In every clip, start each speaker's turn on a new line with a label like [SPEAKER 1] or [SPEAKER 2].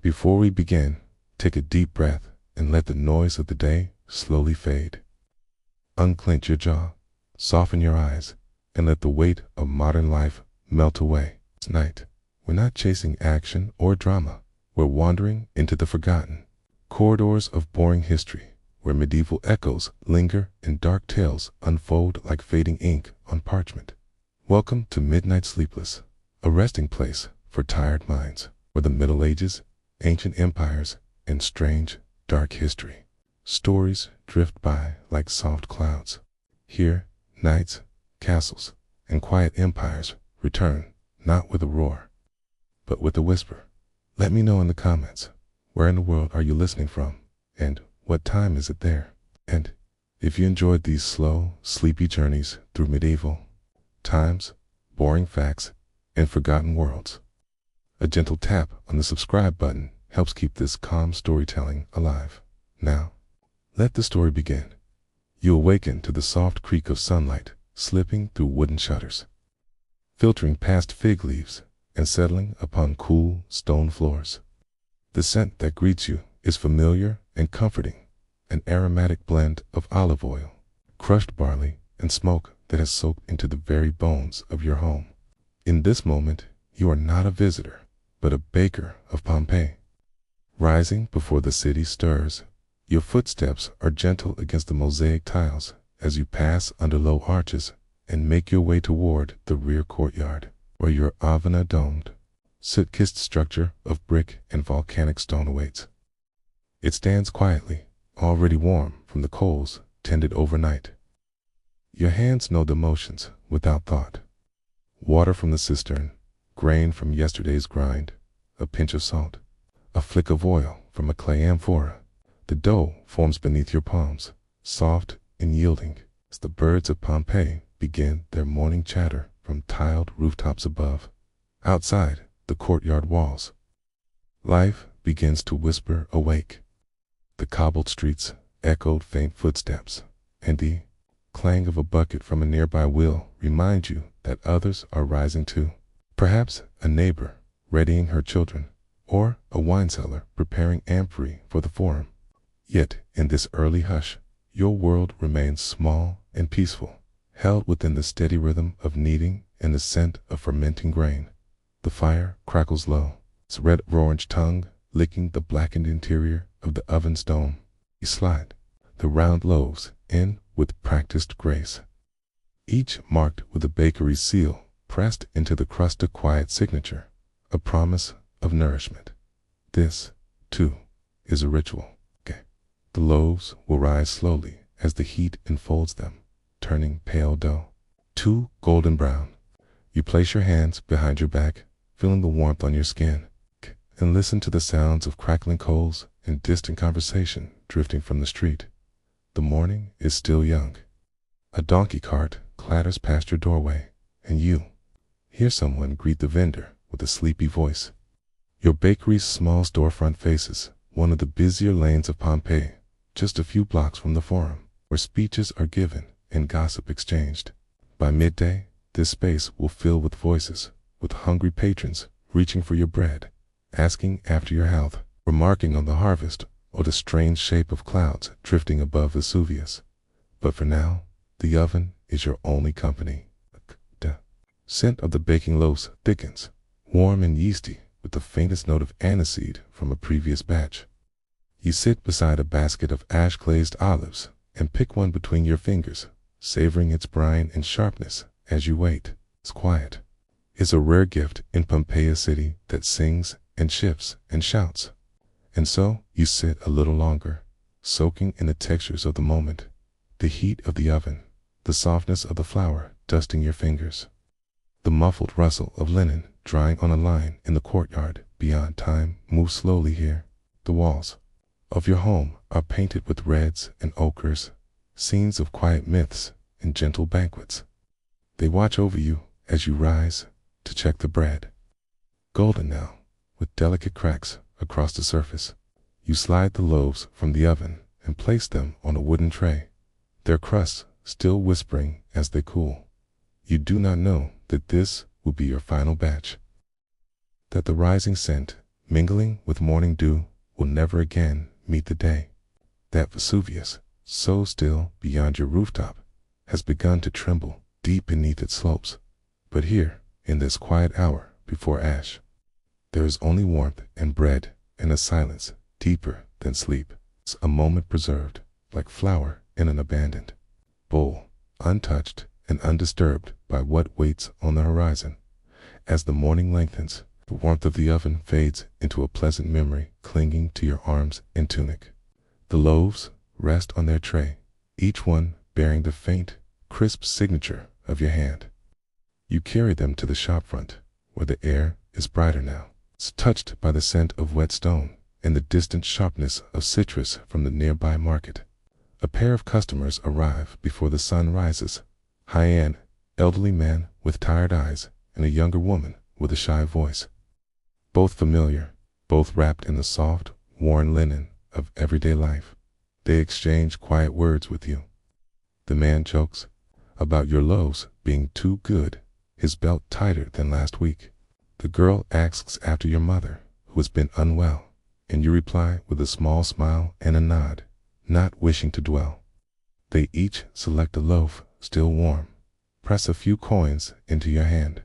[SPEAKER 1] Before we begin, take a deep breath and let the noise of the day slowly fade. Unclench your jaw, soften your eyes, and let the weight of modern life melt away. Tonight, we're not chasing action or drama. We're wandering into the forgotten corridors of boring history, where medieval echoes linger and dark tales unfold like fading ink on parchment. Welcome to Midnight Sleepless, a resting place for tired minds, where the Middle Ages, ancient empires, and strange, dark history stories drift by like soft clouds. Here, knights, castles, and quiet empires return, not with a roar, but with a whisper. Let me know in the comments, where in the world are you listening from, and what time is it there? And if you enjoyed these slow, sleepy journeys through medieval times, boring facts, and forgotten worlds, a gentle tap on the subscribe button helps keep this calm storytelling alive. Now, let the story begin. You awaken to the soft creak of sunlight slipping through wooden shutters, filtering past fig leaves and settling upon cool stone floors. The scent that greets you is familiar and comforting, an aromatic blend of olive oil, crushed barley, and smoke that has soaked into the very bones of your home. In this moment, you are not a visitor, but a baker of Pompeii. Rising before the city stirs, your footsteps are gentle against the mosaic tiles as you pass under low arches and make your way toward the rear courtyard, where your Avena-domed, soot-kissed structure of brick and volcanic stone awaits. It stands quietly, already warm from the coals tended overnight. Your hands know the motions without thought. Water from the cistern, grain from yesterday's grind, a pinch of salt, a flick of oil from a clay amphora. The dough forms beneath your palms, soft and yielding, as the birds of Pompeii begin their morning chatter from tiled rooftops above. Outside the courtyard walls, life begins to whisper awake. The cobbled streets echoed faint footsteps, and the clang of a bucket from a nearby wheel remind you that others are rising too. Perhaps a neighbor readying her children, or a wine cellar preparing amphorae for the forum. Yet in this early hush, your world remains small and peaceful, held within the steady rhythm of kneading and the scent of fermenting grain. The fire crackles low, its red orange tongue licking the blackened interior of the oven's dome. You slide the round loaves in with practiced grace, each marked with a bakery's seal pressed into the crust a quiet signature, a promise of nourishment. This, too, is a ritual. The loaves will rise slowly as the heat enfolds them, turning pale dough to golden brown. You place your hands behind your back, feeling the warmth on your skin, and listen to the sounds of crackling coals and distant conversation drifting from the street. The morning is still young. A donkey cart clatters past your doorway, and you hear someone greet the vendor with a sleepy voice. Your bakery's small storefront faces one of the busier lanes of Pompeii, just a few blocks from the forum, where speeches are given and gossip exchanged. By midday, this space will fill with voices, with hungry patrons reaching for your bread, asking after your health, remarking on the harvest or the strange shape of clouds drifting above Vesuvius. But for now, the oven is your only company. The scent of the baking loaves thickens, warm and yeasty, with the faintest note of aniseed from a previous batch. You sit beside a basket of ash-glazed olives and pick one between your fingers, savoring its brine and sharpness as you wait. It's quiet. It's a rare gift in Pompeii, a city that sings and shifts and shouts. And so you sit a little longer, soaking in the textures of the moment, the heat of the oven, the softness of the flour dusting your fingers, the muffled rustle of linen drying on a line in the courtyard beyond. Time moves slowly here. The walls of your home are painted with reds and ochres, scenes of quiet myths and gentle banquets. They watch over you as you rise to check the bread. Golden now, with delicate cracks across the surface, you slide the loaves from the oven and place them on a wooden tray, their crusts still whispering as they cool. You do not know that this will be your final batch, that the rising scent mingling with morning dew, will never again meet the day. That Vesuvius, so still beyond your rooftop, has begun to tremble deep beneath its slopes. But here, in this quiet hour before ash, there is only warmth and bread and a silence deeper than sleep. It's a moment preserved, like flour in an abandoned bowl, untouched and undisturbed by what waits on the horizon. As the morning lengthens, the warmth of the oven fades into a pleasant memory clinging to your arms and tunic. The loaves rest on their tray, each one bearing the faint, crisp signature of your hand. You carry them to the shop front, where the air is brighter now. It's touched by the scent of wet stone and the distant sharpness of citrus from the nearby market. A pair of customers arrive before the sun rises. An elderly man with tired eyes and a younger woman with a shy voice. Both familiar, both wrapped in the soft, worn linen of everyday life. They exchange quiet words with you. The man jokes about your loaves being too good, his belt tighter than last week. The girl asks after your mother, who has been unwell, and you reply with a small smile and a nod, not wishing to dwell. They each select a loaf, still warm, press a few coins into your hand,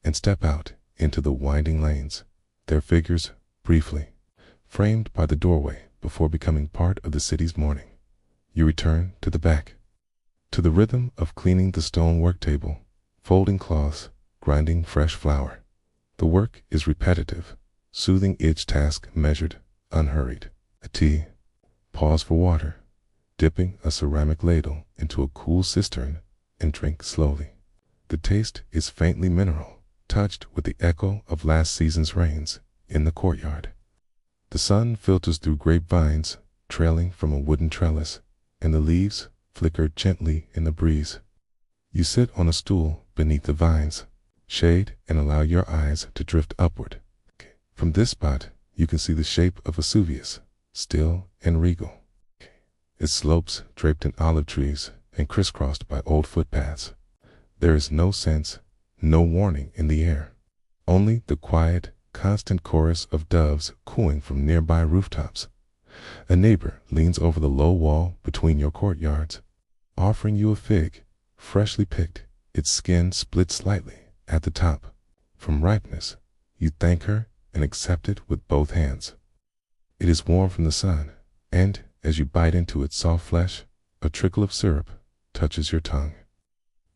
[SPEAKER 1] and step out into the winding lanes, their figures briefly framed by the doorway before becoming part of the city's morning. You return to the back, to the rhythm of cleaning the stone work table, folding cloths, grinding fresh flour. The work is repetitive, soothing each task measured, unhurried. A tea, pause for water, dipping a ceramic ladle into a cool cistern, and drink slowly. The taste is faintly mineral, touched with the echo of last season's rains in the courtyard. The sun filters through grapevines trailing from a wooden trellis, and the leaves flicker gently in the breeze. You sit on a stool beneath the vines, shade and allow your eyes to drift upward. From this spot, you can see the shape of Vesuvius, still and regal. Its slopes draped in olive trees and crisscrossed by old footpaths. There is no sense, no warning in the air, only the quiet, constant chorus of doves cooing from nearby rooftops. A neighbor leans over the low wall between your courtyards, offering you a fig, freshly picked, its skin split slightly at the top. From ripeness, you thank her and accept it with both hands. It is warm from the sun, and as you bite into its soft flesh, a trickle of syrup touches your tongue.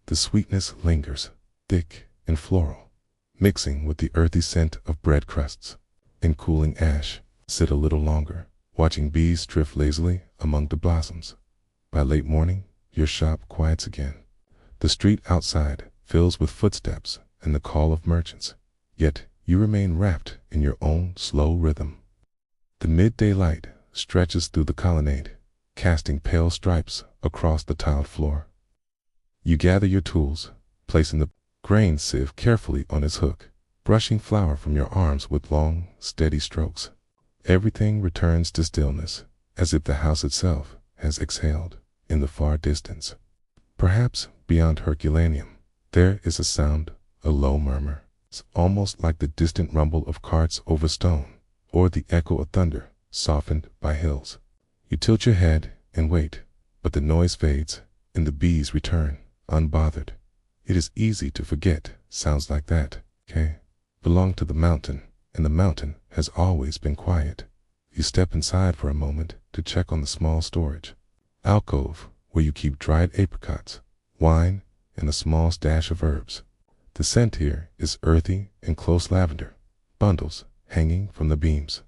[SPEAKER 1] The sweetness lingers, thick and floral, mixing with the earthy scent of bread crusts. In cooling ash, sit a little longer, watching bees drift lazily among the blossoms. By late morning, your shop quiets again. The street outside fills with footsteps and the call of merchants, yet you remain wrapped in your own slow rhythm. The midday light stretches through the colonnade, casting pale stripes across the tiled floor. You gather your tools, placing the grain sieve carefully on its hook, brushing flour from your arms with long, steady strokes. Everything returns to stillness, as if the house itself has exhaled in the far distance. Perhaps beyond Herculaneum, there is a sound, a low murmur. It's almost like the distant rumble of carts over stone, or the echo of thunder softened by hills. You tilt your head and wait, but the noise fades, and the bees return, unbothered. It is easy to forget sounds like that, belong to the mountain, and the mountain has always been quiet. You step inside for a moment to check on the small storage alcove where you keep dried apricots, wine, and a small stash of herbs. The scent here is earthy and close lavender, bundles hanging from the beams.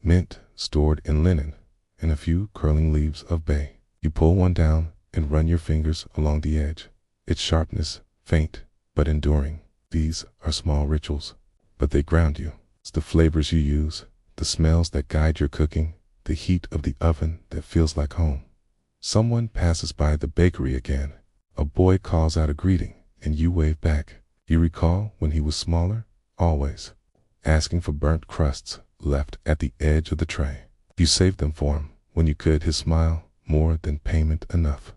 [SPEAKER 1] Mint stored in linen, and a few curling leaves of bay. You pull one down and run your fingers along the edge, its sharpness faint but enduring. These are small rituals, but they ground you. It's the flavors you use, the smells that guide your cooking, the heat of the oven that feels like home. Someone passes by the bakery again. A boy calls out a greeting, and you wave back. You recall when he was smaller, always asking for burnt crusts left at the edge of the tray. You saved them for him when you could, his smile more than payment enough.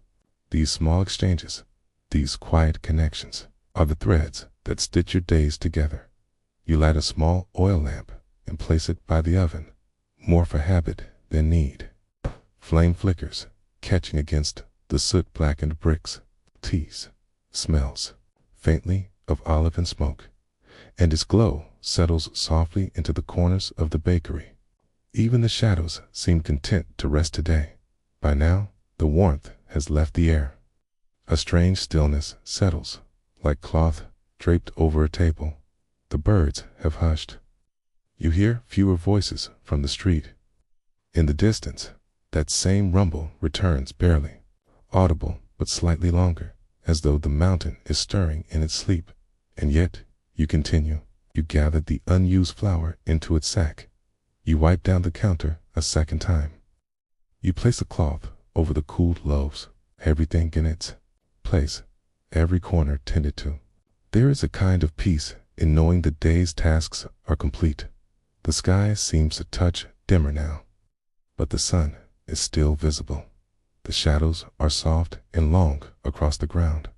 [SPEAKER 1] These small exchanges, these quiet connections, are the threads that stitch your days together. You light a small oil lamp and place it by the oven, more for habit than need. Flame flickers, catching against the soot-blackened bricks. Tease smells faintly of olive and smoke, and its glow settles softly into the corners of the bakery. Even the shadows seem content to rest today. By now, the warmth has left the air. A strange stillness settles, like cloth draped over a table. The birds have hushed. You hear fewer voices from the street. In the distance, that same rumble returns barely, audible but slightly longer, as though the mountain is stirring in its sleep. And yet, you continue. You gather the unused flour into its sack. You wipe down the counter a second time. You place a cloth over the cooled loaves, everything in its place, every corner tended to. There is a kind of peace in knowing the day's tasks are complete. The sky seems a touch dimmer now, but the sun is still visible. The shadows are soft and long across the ground.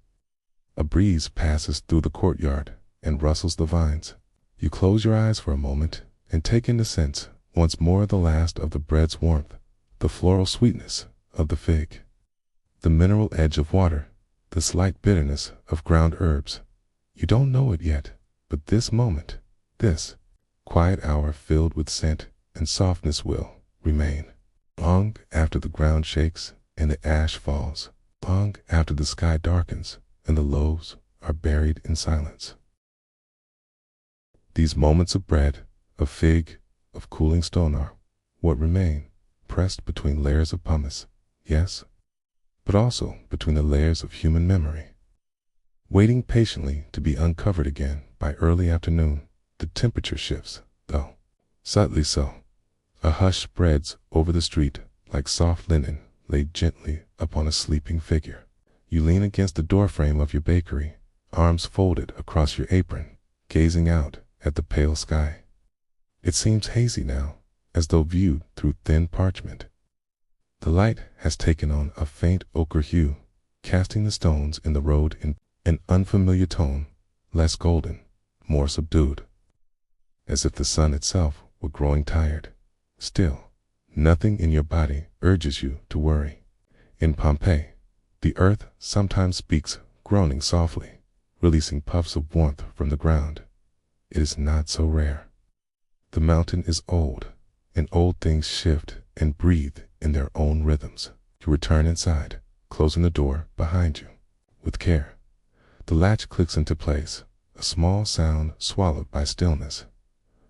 [SPEAKER 1] A breeze passes through the courtyard and rustles the vines. You close your eyes for a moment and take in the sense once more the last of the bread's warmth, the floral sweetness of the fig, the mineral edge of water, the slight bitterness of ground herbs. You don't know it yet, but this moment, this quiet hour filled with scent and softness will remain long after the ground shakes and the ash falls, long after the sky darkens and the loaves are buried in silence. These moments of bread, of fig, of cooling stone are what remain, pressed between layers of pumice, yes, but also between the layers of human memory. Waiting patiently to be uncovered again by early afternoon, the temperature shifts, though subtly so. A hush spreads over the street like soft linen laid gently upon a sleeping figure. You lean against the doorframe of your bakery, arms folded across your apron, gazing out at the pale sky. It seems hazy now, as though viewed through thin parchment. The light has taken on a faint ochre hue, casting the stones in the road in an unfamiliar tone, less golden, more subdued, as if the sun itself were growing tired. Still, nothing in your body urges you to worry. In Pompeii, the earth sometimes speaks, groaning softly, releasing puffs of warmth from the ground. It is not so rare. The mountain is old, and old things shift and breathe in their own rhythms. You return inside, closing the door behind you. With care, the latch clicks into place, a small sound swallowed by stillness.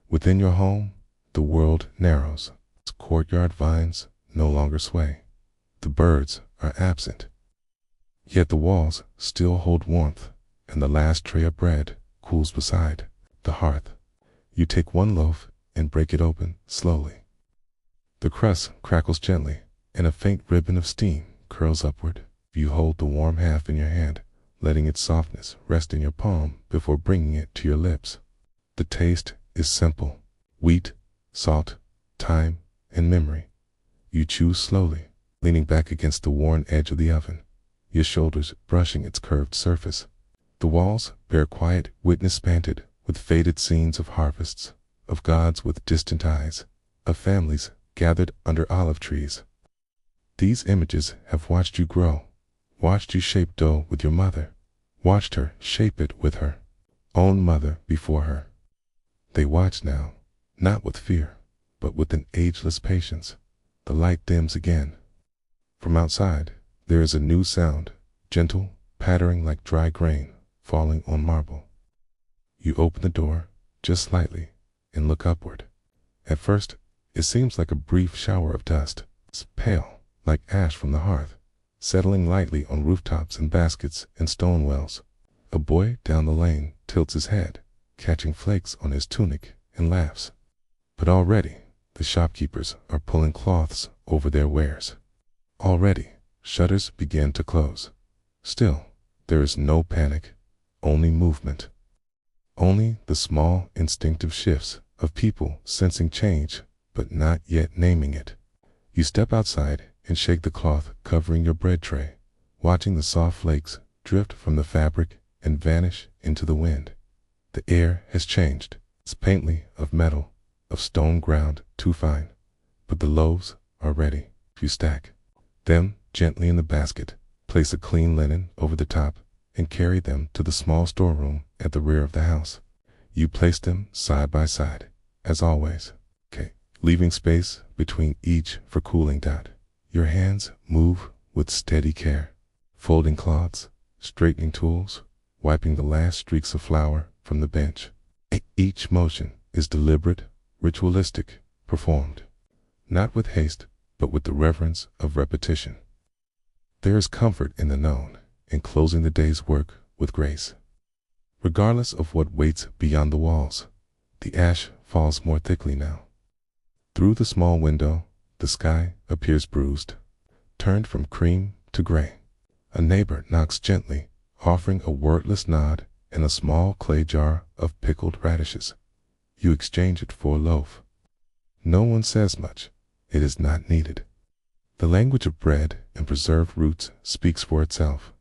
[SPEAKER 1] Within your home, the world narrows. Its courtyard vines no longer sway. The birds are absent. Yet the walls still hold warmth, and the last tray of bread cools beside the hearth. You take one loaf and break it open slowly. The crust crackles gently, and a faint ribbon of steam curls upward. You hold the warm half in your hand, letting its softness rest in your palm before bringing it to your lips. The taste is simple: wheat, salt, thyme, and memory. You chew slowly, leaning back against the worn edge of the oven, your shoulders brushing its curved surface. The walls bear quiet witness spanted with faded scenes of harvests, of gods with distant eyes, of families gathered under olive trees. These images have watched you grow, watched you shape dough with your mother, watched her shape it with her own mother before her. They watch now, not with fear, but with an ageless patience. The light dims again. From outside, there is a new sound, gentle, pattering like dry grain falling on marble. You open the door, just slightly, and look upward. At first, it seems like a brief shower of dust. It's pale, like ash from the hearth, settling lightly on rooftops and baskets and stone wells. A boy down the lane tilts his head, catching flakes on his tunic, and laughs. But already, the shopkeepers are pulling cloths over their wares. Already, shutters begin to close. Still, there is no panic, only movement. Only the small instinctive shifts of people sensing change, but not yet naming it. You step outside and shake the cloth covering your bread tray, watching the soft flakes drift from the fabric and vanish into the wind. The air has changed. It's faintly of metal, of stone ground too fine, but the loaves are ready. You stack them gently in the basket, place a clean linen over the top, and carry them to the small storeroom at the rear of the house. You place them side by side, as always, leaving space between each for cooling. Your hands move with steady care, folding cloths, straightening tools, wiping the last streaks of flour from the bench. Each motion is deliberate, ritualistic, performed, not with haste, but with the reverence of repetition. There is comfort in the known, in closing the day's work with grace. Regardless of what waits beyond the walls, the ash falls more thickly now. Through the small window, the sky appears bruised, turned from cream to gray. A neighbor knocks gently, offering a wordless nod and a small clay jar of pickled radishes. You exchange it for a loaf. No one says much. It is not needed. The language of bread and preserved roots speaks for itself.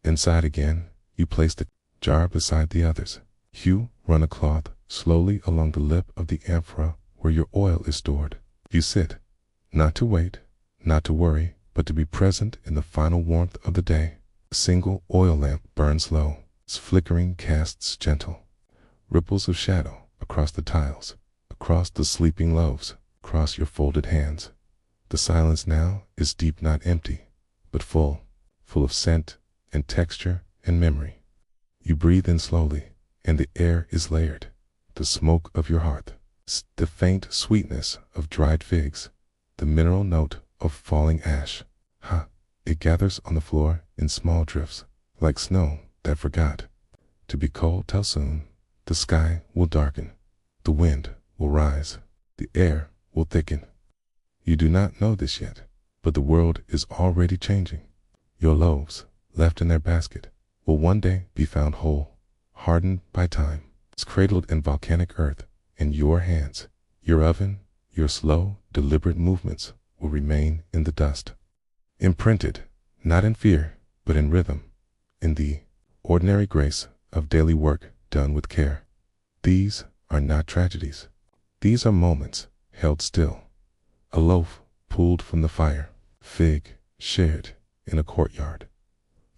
[SPEAKER 1] Inside again, you place the jar beside the others. You run a cloth slowly along the lip of the amphora where your oil is stored. You sit, not to wait, not to worry, but to be present in the final warmth of the day. A single oil lamp burns low, its flickering casts gentle ripples of shadow across the tiles, across the sleeping loaves, across your folded hands. The silence now is deep, not empty, but full of scent and texture and memory. You breathe in slowly, and the air is layered. The smoke of your hearth, the faint sweetness of dried figs, the mineral note of falling ash. It gathers on the floor in small drifts, like snow that forgot to be cold till soon. The sky will darken, the wind will rise, the air will thicken. You do not know this yet, but the world is already changing. Your loaves, left in their basket, will one day be found whole, hardened by time. It's cradled in volcanic earth, in your hands. Your oven, your slow, deliberate movements will remain in the dust. Imprinted, not in fear, but in rhythm, in the ordinary grace of daily work done with care. These are not tragedies. These are moments held still. A loaf pulled from the fire, fig shared in a courtyard,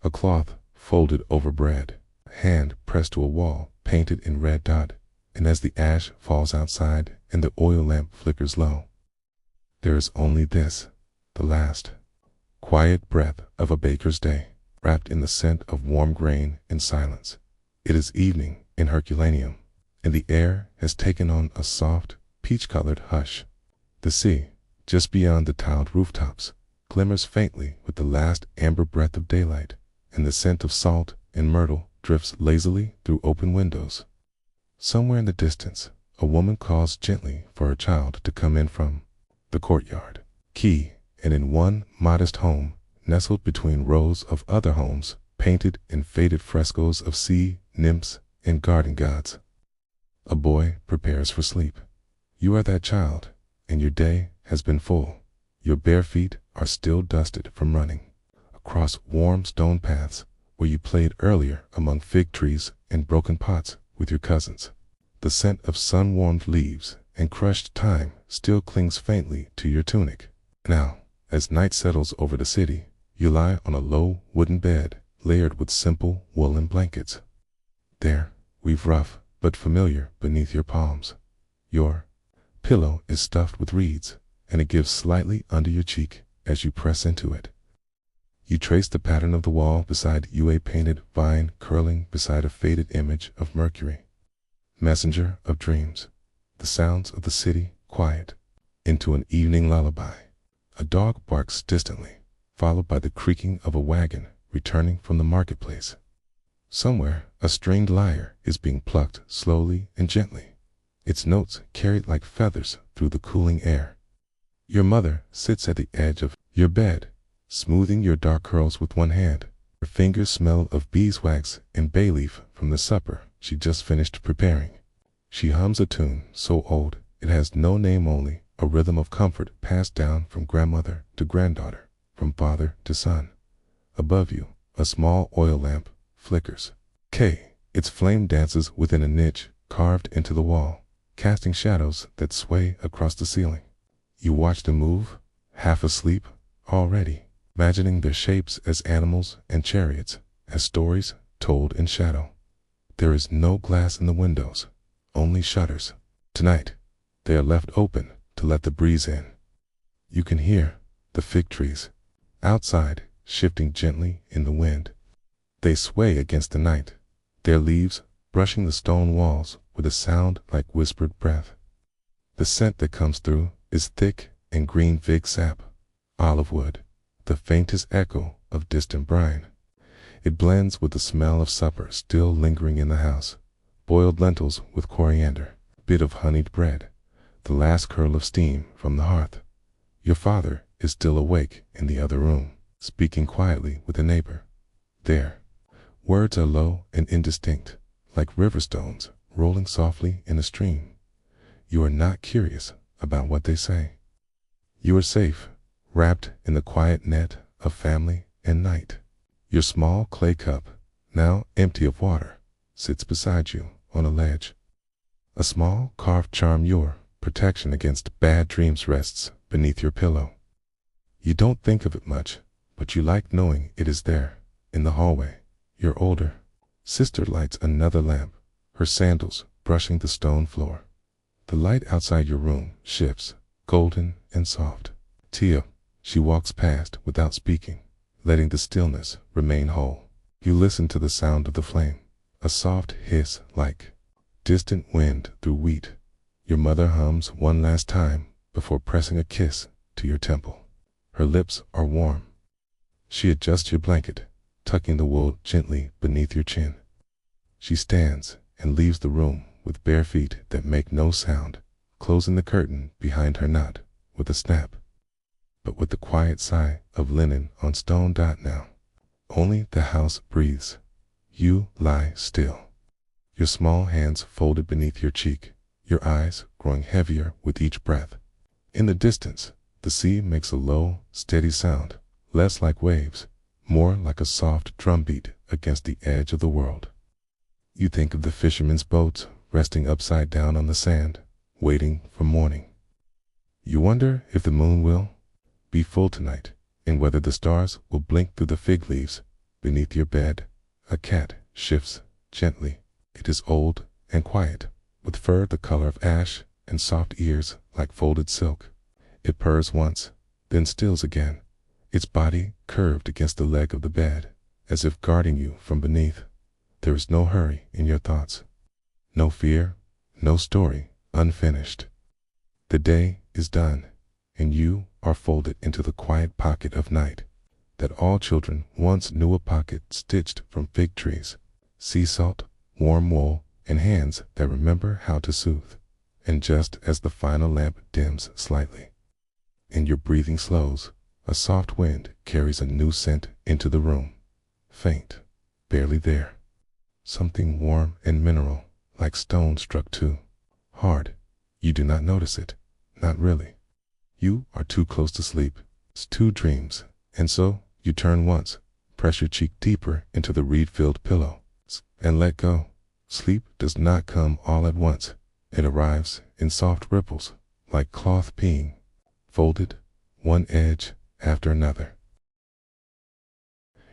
[SPEAKER 1] a cloth folded over bread, a hand pressed to a wall painted in red dot, and as the ash falls outside and the oil lamp flickers low, there is only this, the last quiet breath of a baker's day, wrapped in the scent of warm grain and silence. It is evening in Herculaneum, and the air has taken on a soft, peach-colored hush. The sea, just beyond the tiled rooftops, glimmers faintly with the last amber breath of daylight, and the scent of salt and myrtle drifts lazily through open windows. Somewhere in the distance, a woman calls gently for her child to come in from the courtyard. And in one modest home, nestled between rows of other homes, painted in faded frescoes of sea nymphs and garden gods, a boy prepares for sleep. You are that child, and your day has been full. Your bare feet are still dusted from running across warm stone paths where you played earlier among fig trees and broken pots with your cousins. The scent of sun-warmed leaves and crushed thyme still clings faintly to your tunic. Now, as night settles over the city, you lie on a low wooden bed layered with simple woolen blankets. There, weave rough but familiar beneath your palms. Your pillow is stuffed with reeds, and it gives slightly under your cheek as you press into it. You trace the pattern of the wall beside you, a painted vine curling beside a faded image of Mercury, messenger of dreams. The sounds of the city quiet into an evening lullaby. A dog barks distantly, followed by the creaking of a wagon returning from the marketplace. Somewhere, a stringed lyre is being plucked slowly and gently, its notes carried like feathers through the cooling air. Your mother sits at the edge of your bed, smoothing your dark curls with one hand. Her fingers smell of beeswax and bay leaf from the supper she just finished preparing. She hums a tune so old it has no name, only a rhythm of comfort passed down from grandmother to granddaughter, from father to son. Above you, a small oil lamp flickers. Its flame dances within a niche carved into the wall, casting shadows that sway across the ceiling. You watch them move, half asleep already, imagining their shapes as animals and chariots, as stories told in shadow. There is no glass in the windows, only shutters. Tonight, they are left open to let the breeze in. You can hear the fig trees outside shifting gently in the wind. They sway against the night, their leaves brushing the stone walls with a sound like whispered breath. The scent that comes through is thick and green fig sap, olive wood, the faintest echo of distant brine. It blends with the smell of supper still lingering in the house, boiled lentils with coriander, bit of honeyed bread, the last curl of steam from the hearth. Your father is still awake in the other room, speaking quietly with a neighbor. There, words are low and indistinct, like river stones rolling softly in a stream. You are not curious about what they say. You are safe, wrapped in the quiet net of family and night. Your small clay cup, now empty of water, sits beside you on a ledge. A small carved charm, your protection against bad dreams, rests beneath your pillow. You don't think of it much, but you like knowing it is there. In the hallway, your older sister lights another lamp, her sandals brushing the stone floor. The light outside your room shifts, golden and soft. Tia, she walks past without speaking, letting the stillness remain whole. You listen to the sound of the flame, a soft hiss like distant wind through wheat. Your mother hums one last time before pressing a kiss to your temple. Her lips are warm. She adjusts your blanket, tucking the wool gently beneath your chin. She stands and leaves the room with bare feet that make no sound, closing the curtain behind her not with a snap, but with the quiet sigh of linen on stone. Now, only the house breathes. You lie still, your small hands folded beneath your cheek, your eyes growing heavier with each breath. In the distance, the sea makes a low, steady sound, less like waves, more like a soft drumbeat against the edge of the world. You think of the fishermen's boats resting upside down on the sand, waiting for morning. You wonder if the moon will be full tonight, and whether the stars will blink through the fig leaves beneath your bed. A cat shifts gently. It is old and quiet, with fur the color of ash and soft ears like folded silk. It purrs once, then stills again, its body curved against the leg of the bed, as if guarding you from beneath. There is no hurry in your thoughts, no fear, no story unfinished. The day is done, and you are folded into the quiet pocket of night that all children once knew, a pocket stitched from fig trees, sea salt, warm wool, and hands that remember how to soothe. And just as the final lamp dims slightly and your breathing slows, a soft wind carries a new scent into the room. Faint, barely there. Something warm and mineral, like stone struck too hard. You do not notice it, not really. You are too close to sleep. It's two dreams, and so you turn once, press your cheek deeper into the reed-filled pillow, and let go. Sleep does not come all at once. It arrives in soft ripples, like cloth peeing, folded, one edge after another.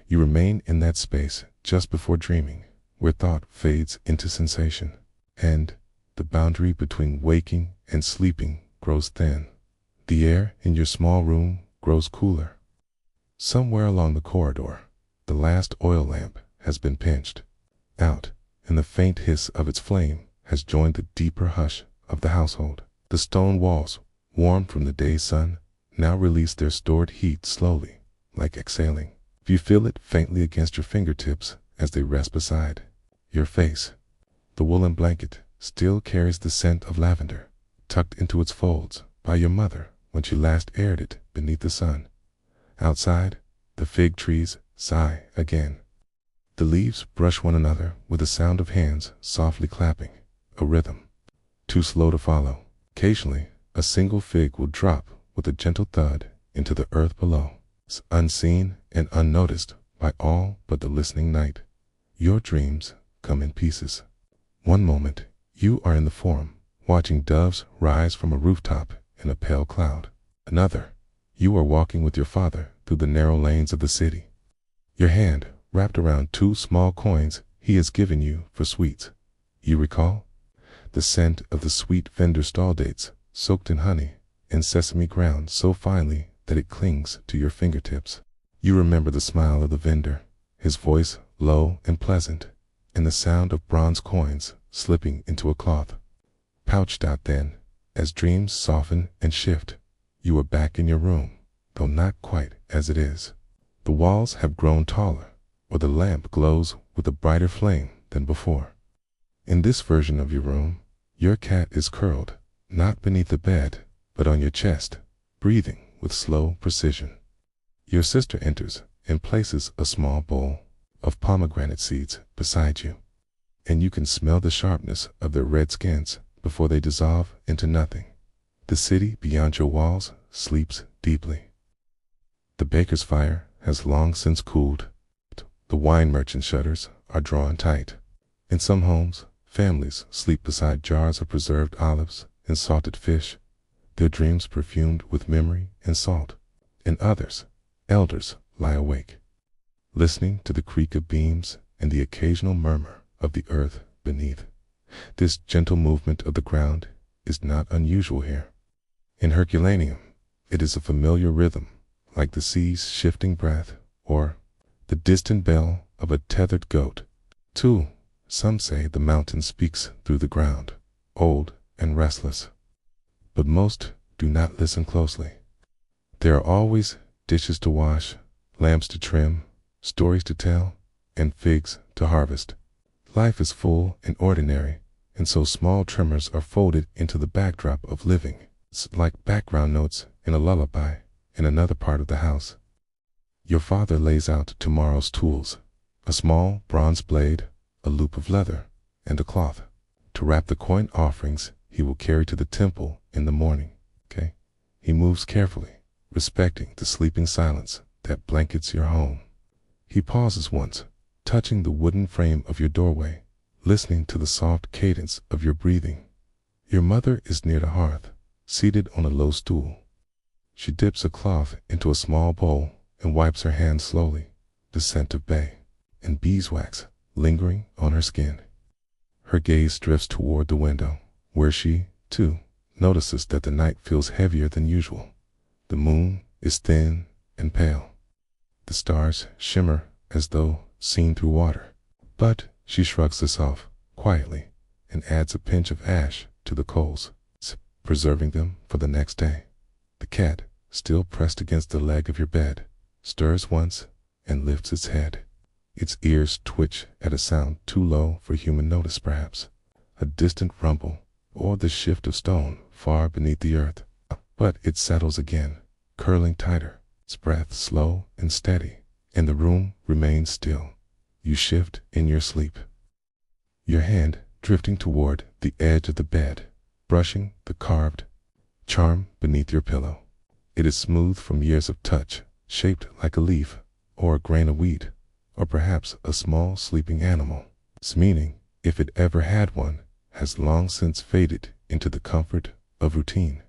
[SPEAKER 1] You remain in that space just before dreaming, where thought fades into sensation, and the boundary between waking and sleeping grows thin. The air in your small room grows cooler. Somewhere along the corridor, the last oil lamp has been pinched out, and the faint hiss of its flame has joined the deeper hush of the household. The stone walls, warm from the day's sun, now release their stored heat slowly, like exhaling. You feel it faintly against your fingertips as they rest beside your face. The woolen blanket still carries the scent of lavender, tucked into its folds by your mother when she last aired it beneath the sun. Outside, the fig trees sigh again. The leaves brush one another with the sound of hands softly clapping, a rhythm too slow to follow. Occasionally, a single fig will drop with a gentle thud into the earth below, unseen and unnoticed by all but the listening night. Your dreams come in pieces. One moment, you are in the forum watching doves rise from a rooftop in a pale cloud. Another, you are walking with your father through the narrow lanes of the city, your hand wrapped around 2 small coins he has given you for sweets. You recall the scent of the sweet vendor stall dates soaked in honey and sesame ground so finely that it clings to your fingertips. You remember the smile of the vendor, his voice low and pleasant, and the sound of bronze coins slipping into a cloth. Pouched out then, as dreams soften and shift, you are back in your room, though not quite as it is. The walls have grown taller, or the lamp glows with a brighter flame than before. In this version of your room, your cat is curled, not beneath the bed, but on your chest, breathing with slow precision. Your sister enters and places a small bowl of pomegranate seeds beside you, and you can smell the sharpness of their red skins before they dissolve into nothing. The city beyond your walls sleeps deeply. The baker's fire has long since cooled. The wine merchant's shutters are drawn tight. In some homes, families sleep beside jars of preserved olives and salted fish, their dreams perfumed with memory and salt. In others, elders lie awake, listening to the creak of beams and the occasional murmur of the earth beneath. This gentle movement of the ground is not unusual here. In Herculaneum, it is a familiar rhythm, like the sea's shifting breath or the distant bell of a tethered goat. Too, some say the mountain speaks through the ground, old and restless. But most do not listen closely. There are always dishes to wash, lamps to trim, stories to tell, and figs to harvest. Life is full and ordinary, and so small tremors are folded into the backdrop of living. It's like background notes in a lullaby in another part of the house. Your father lays out tomorrow's tools, a small bronze blade, a loop of leather, and a cloth, to wrap the coin offerings he will carry to the temple in the morning. He moves carefully, respecting the sleeping silence that blankets your home. He pauses once, touching the wooden frame of your doorway, listening to the soft cadence of your breathing. Your mother is near the hearth, seated on a low stool. She dips a cloth into a small bowl and wipes her hands slowly, the scent of bay and beeswax lingering on her skin. Her gaze drifts toward the window, where she, too, notices that the night feels heavier than usual. The moon is thin and pale. The stars shimmer as though seen through water. But she shrugs this off quietly and adds a pinch of ash to the coals, preserving them for the next day. The cat, still pressed against the leg of your bed, stirs once and lifts its head. Its ears twitch at a sound too low for human notice perhaps, a distant rumble or the shift of stone far beneath the earth. But it settles again, curling tighter, its breath slow and steady, and the room remains still. You shift in your sleep, your hand drifting toward the edge of the bed, brushing the carved charm beneath your pillow. It is smooth from years of touch, shaped like a leaf or a grain of wheat, or perhaps a small sleeping animal. Its meaning, if it ever had one, has long since faded into the comfort of routine.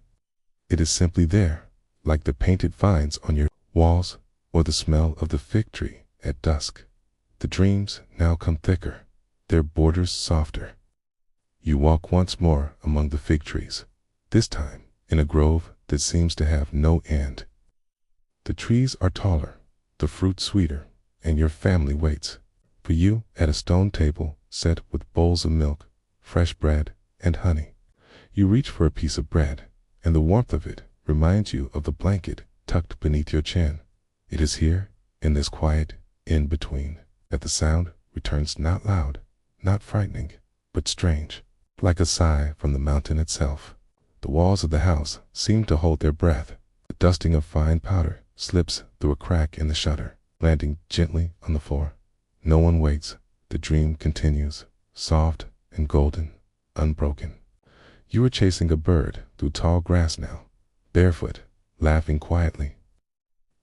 [SPEAKER 1] It is simply there, like the painted vines on your walls or the smell of the fig tree at dusk. The dreams now come thicker, their borders softer. You walk once more among the fig trees, this time in a grove that seems to have no end. The trees are taller, the fruit sweeter, and your family waits for you at a stone table set with bowls of milk, fresh bread, and honey. You reach for a piece of bread, and the warmth of it reminds you of the blanket tucked beneath your chin. It is here, in this quiet in-between, that the sound returns not loud, not frightening, but strange, like a sigh from the mountain itself. The walls of the house seem to hold their breath. The dusting of fine powder slips through a crack in the shutter, landing gently on the floor. No one waits. The dream continues, soft and golden, unbroken. You are chasing a bird through tall grass now, barefoot, laughing quietly.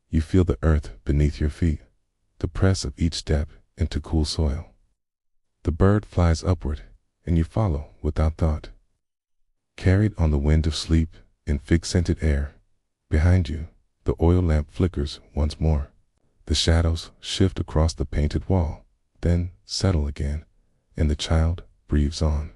[SPEAKER 1] You feel the earth beneath your feet, the press of each step into cool soil. The bird flies upward, and you follow without thought. carried on the wind of sleep in fig-scented air. Behind you, the oil lamp flickers once more. The shadows shift across the painted wall, then settle again, and the child breathes on.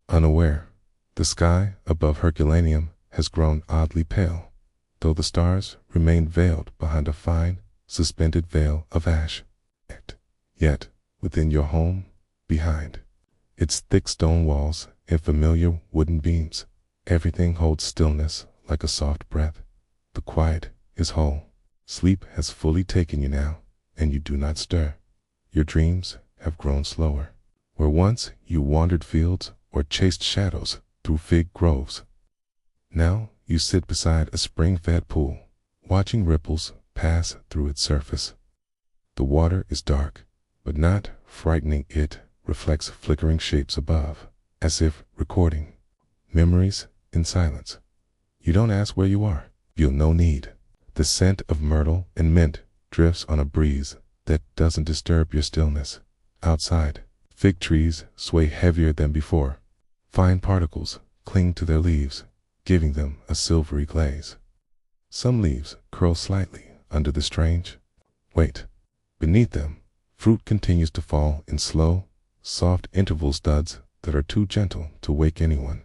[SPEAKER 1] Unaware, the sky above Herculaneum has grown oddly pale, though the stars remain veiled behind a fine, suspended veil of ash. Yet, within your home, behind its thick stone walls and familiar wooden beams, everything holds stillness like a soft breath. The quiet is whole. Sleep has fully taken you now, and you do not stir. Your dreams have grown slower. Where once you wandered fields or chased shadows through fig groves, now you sit beside a spring-fed pool, watching ripples pass through its surface. The water is dark, but not frightening. It reflects flickering shapes above, as if recording memories in silence. You don't ask where you are. Feel no need. The scent of myrtle and mint drifts on a breeze that doesn't disturb your stillness. Outside, fig trees sway heavier than before. Fine particles cling to their leaves, giving them a silvery glaze. Some leaves curl slightly under the strange weight. Beneath them, fruit continues to fall in slow, soft interval studs that are too gentle to wake anyone.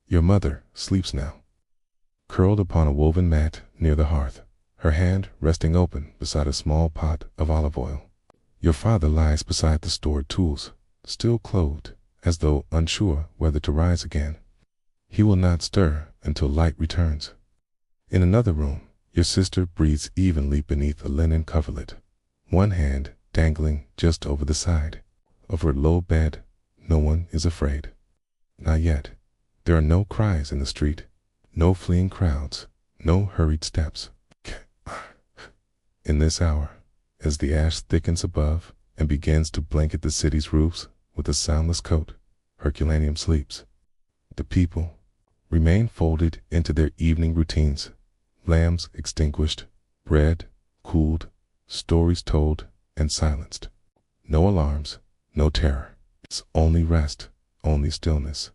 [SPEAKER 1] Your mother sleeps now, curled upon a woven mat near the hearth, her hand resting open beside a small pot of olive oil. Your father lies beside the stored tools, still clothed, as though unsure whether to rise again. He will not stir until light returns. In another room, your sister breathes evenly beneath a linen coverlet, one hand dangling just over the side of her low bed. No one is afraid. Not yet. There are no cries in the street, no fleeing crowds, no hurried steps. In this hour, as the ash thickens above and begins to blanket the city's roofs with a soundless coat, Herculaneum sleeps. The people remain folded into their evening routines, lamps extinguished, bread cooled, stories told and silenced. No alarms, no terror. It's only rest, only stillness.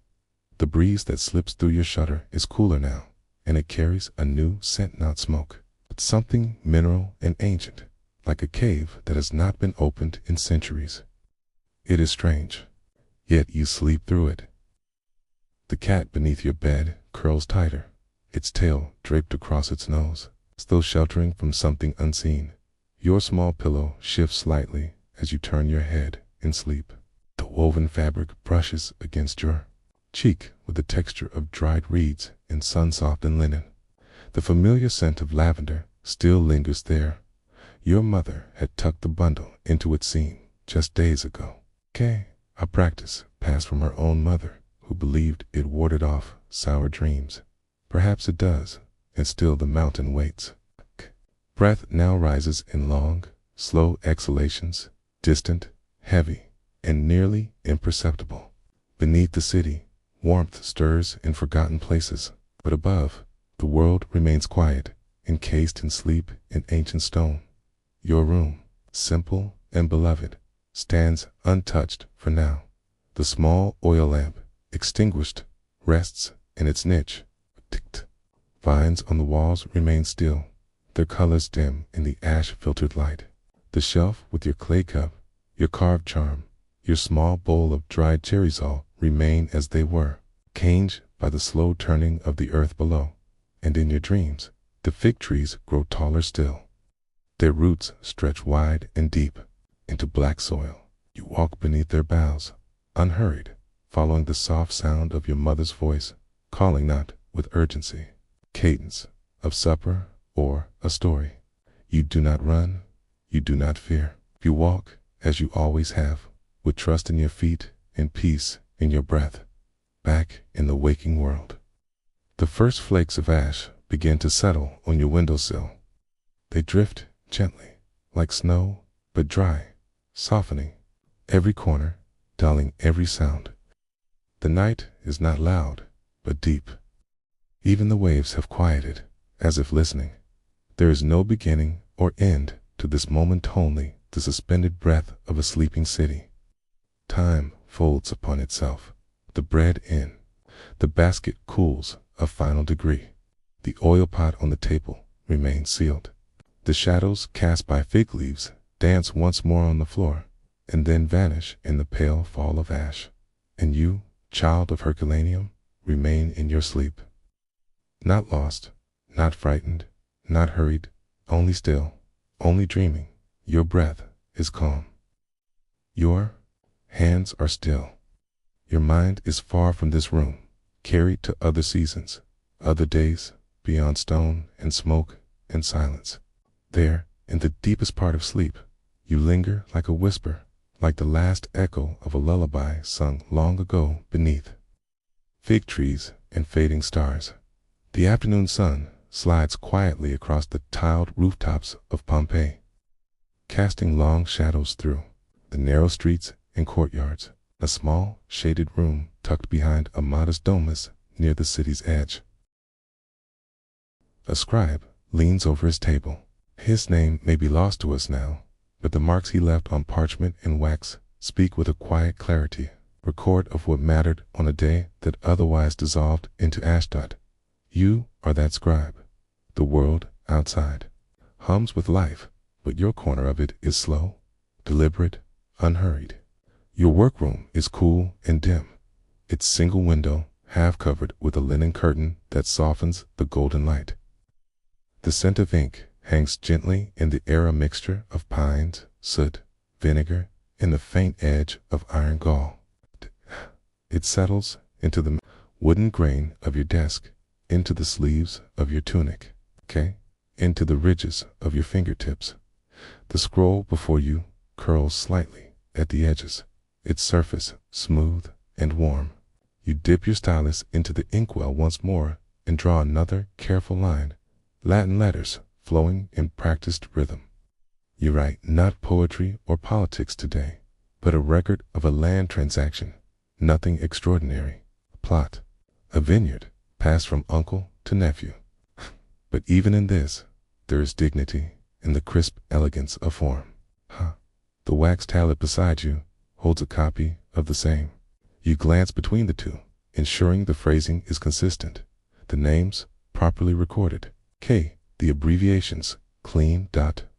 [SPEAKER 1] The breeze that slips through your shutter is cooler now, and it carries a new scent, not smoke, but something mineral and ancient, like a cave that has not been opened in centuries. It is strange, yet you sleep through it. The cat beneath your bed curls tighter, its tail draped across its nose, as though sheltering from something unseen. Your small pillow shifts slightly as you turn your head in sleep. The woven fabric brushes against your cheek with the texture of dried reeds and sun-softened linen. The familiar scent of lavender still lingers there. Your mother had tucked the bundle into its seam just days ago. A practice passed from her own mother, who believed it warded off sour dreams. Perhaps it does, and still the mountain waits. Breath now rises in long, slow exhalations, distant, heavy, and nearly imperceptible. Beneath the city, warmth stirs in forgotten places, but above, the world remains quiet, encased in sleep in ancient stone. Your room, simple and beloved, stands untouched for now. The small oil lamp, extinguished, rests in its niche. Vines on the walls remain still, their colors dim in the ash-filtered light. The shelf with your clay cup, your carved charm, your small bowl of dried cherries all remain as they were, caged by the slow turning of the earth below. And in your dreams, the fig trees grow taller still. Their roots stretch wide and deep into black soil. You walk beneath their boughs, unhurried, following the soft sound of your mother's voice, calling not with urgency, cadence of supper or a story. You do not run, you do not fear. You walk as you always have, with trust in your feet and peace in your breath, back in the waking world. The first flakes of ash begin to settle on your windowsill. They drift gently, like snow, but dry, softening every corner, dulling every sound. The night is not loud, but deep. Even the waves have quieted, as if listening. There is no beginning or end to this moment, only the suspended breath of a sleeping city. Time folds upon itself, the bread in, The basket cools a final degree. The oil pot on the table remains sealed. The shadows cast by fig leaves dance once more on the floor, and then vanish in the pale fall of ash. And you, child of Herculaneum, remain in your sleep. Not lost, not frightened, not hurried, only still, only dreaming. Your breath is calm. Your hands are still. Your mind is far from this room, carried to other seasons, other days, beyond stone and smoke and silence. There, in the deepest part of sleep, you linger like a whisper, like the last echo of a lullaby sung long ago beneath fig trees and fading stars. The afternoon sun slides quietly across the tiled rooftops of Pompeii, casting long shadows through the narrow streets and courtyards. A small, shaded room tucked behind a modest domus near the city's edge. A scribe leans over his table. His name may be lost to us now, but the marks he left on parchment and wax speak with a quiet clarity, record of what mattered on a day that otherwise dissolved into ashdod. You are that scribe. The world outside hums with life, but your corner of it is slow, deliberate, unhurried. Your workroom is cool and dim, its single window half covered with a linen curtain that softens the golden light. The scent of ink hangs gently in the air, a mixture of pines, soot, vinegar, and the faint edge of iron gall. It settles into the wooden grain of your desk, into the sleeves of your tunic, into the ridges of your fingertips. The scroll before you curls slightly at the edges, its surface smooth and warm. You dip your stylus into the inkwell once more and draw another careful line, Latin letters flowing in practiced rhythm. You write not poetry or politics today, but a record of a land transaction, nothing extraordinary, a plot, a vineyard passed from uncle to nephew. But even in this, there is dignity in the crisp elegance of form. The wax tablet beside you holds a copy of the same. You glance between the two, ensuring the phrasing is consistent, the names properly recorded, the abbreviations clean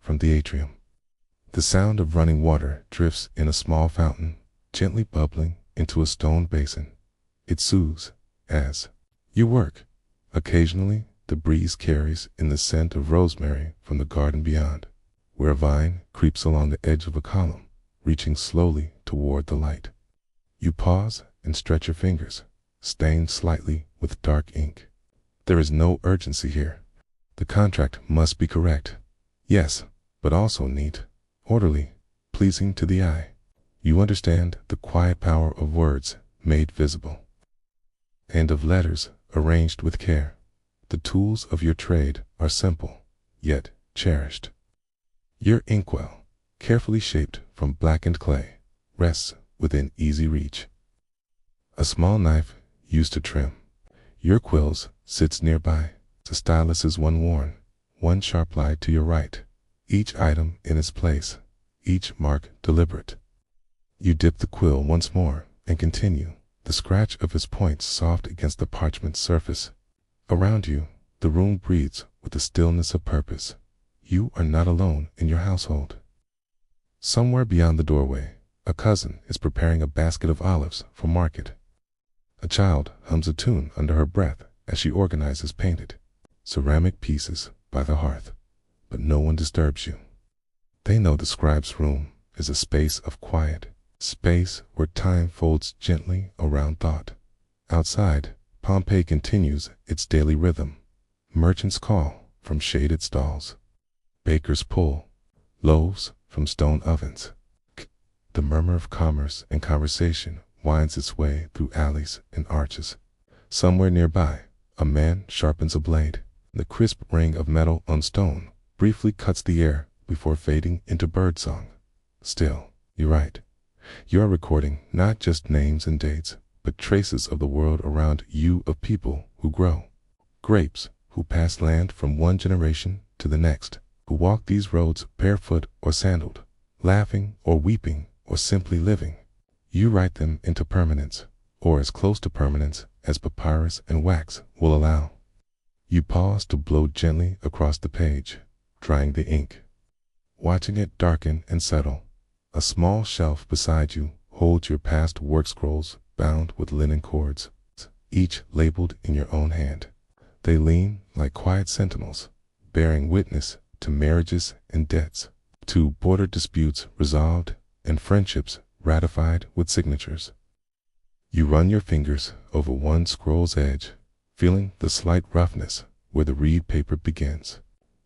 [SPEAKER 1] from the atrium. The sound of running water drifts in a small fountain, gently bubbling into a stone basin. It soothes as you work. Occasionally, the breeze carries in the scent of rosemary from the garden beyond, where a vine creeps along the edge of a column, reaching slowly toward the light. You pause and stretch your fingers, stained slightly with dark ink. There is no urgency here. The contract must be correct, yes, but also neat, orderly, pleasing to the eye. You understand the quiet power of words made visible, and of letters arranged with care. The tools of your trade are simple, yet cherished. Your inkwell, carefully shaped from blackened clay, rests within easy reach. A small knife used to trim your quills sits nearby. The stylus is one worn, one sharp lie to your right, each item in its place, each mark deliberate. You dip the quill once more and continue, the scratch of its point soft against the parchment surface. Around you, the room breathes with the stillness of purpose. You are not alone in your household. Somewhere beyond the doorway, a cousin is preparing a basket of olives for market. A child hums a tune under her breath as she organizes painted ceramic pieces by the hearth, but no one disturbs you. They know the scribe's room is a space of quiet, space where time folds gently around thought. Outside, Pompeii continues its daily rhythm. Merchants call from shaded stalls. Bakers pull loaves from stone ovens. The murmur of commerce and conversation winds its way through alleys and arches. Somewhere nearby, a man sharpens a blade. The crisp ring of metal on stone briefly cuts the air before fading into birdsong. Still, you write. You are recording not just names and dates, but traces of the world around you, of people who grow grapes, who pass land from one generation to the next, who walk these roads barefoot or sandaled, laughing or weeping or simply living. You write them into permanence, or as close to permanence as papyrus and wax will allow. You pause to blow gently across the page, drying the ink. Watching it darken and settle, a small shelf beside you holds your past work scrolls bound with linen cords, each labeled in your own hand. They lean like quiet sentinels, bearing witness to marriages and debts, to border disputes resolved and friendships ratified with signatures. You run your fingers over one scroll's edge, feeling the slight roughness where the reed paper begins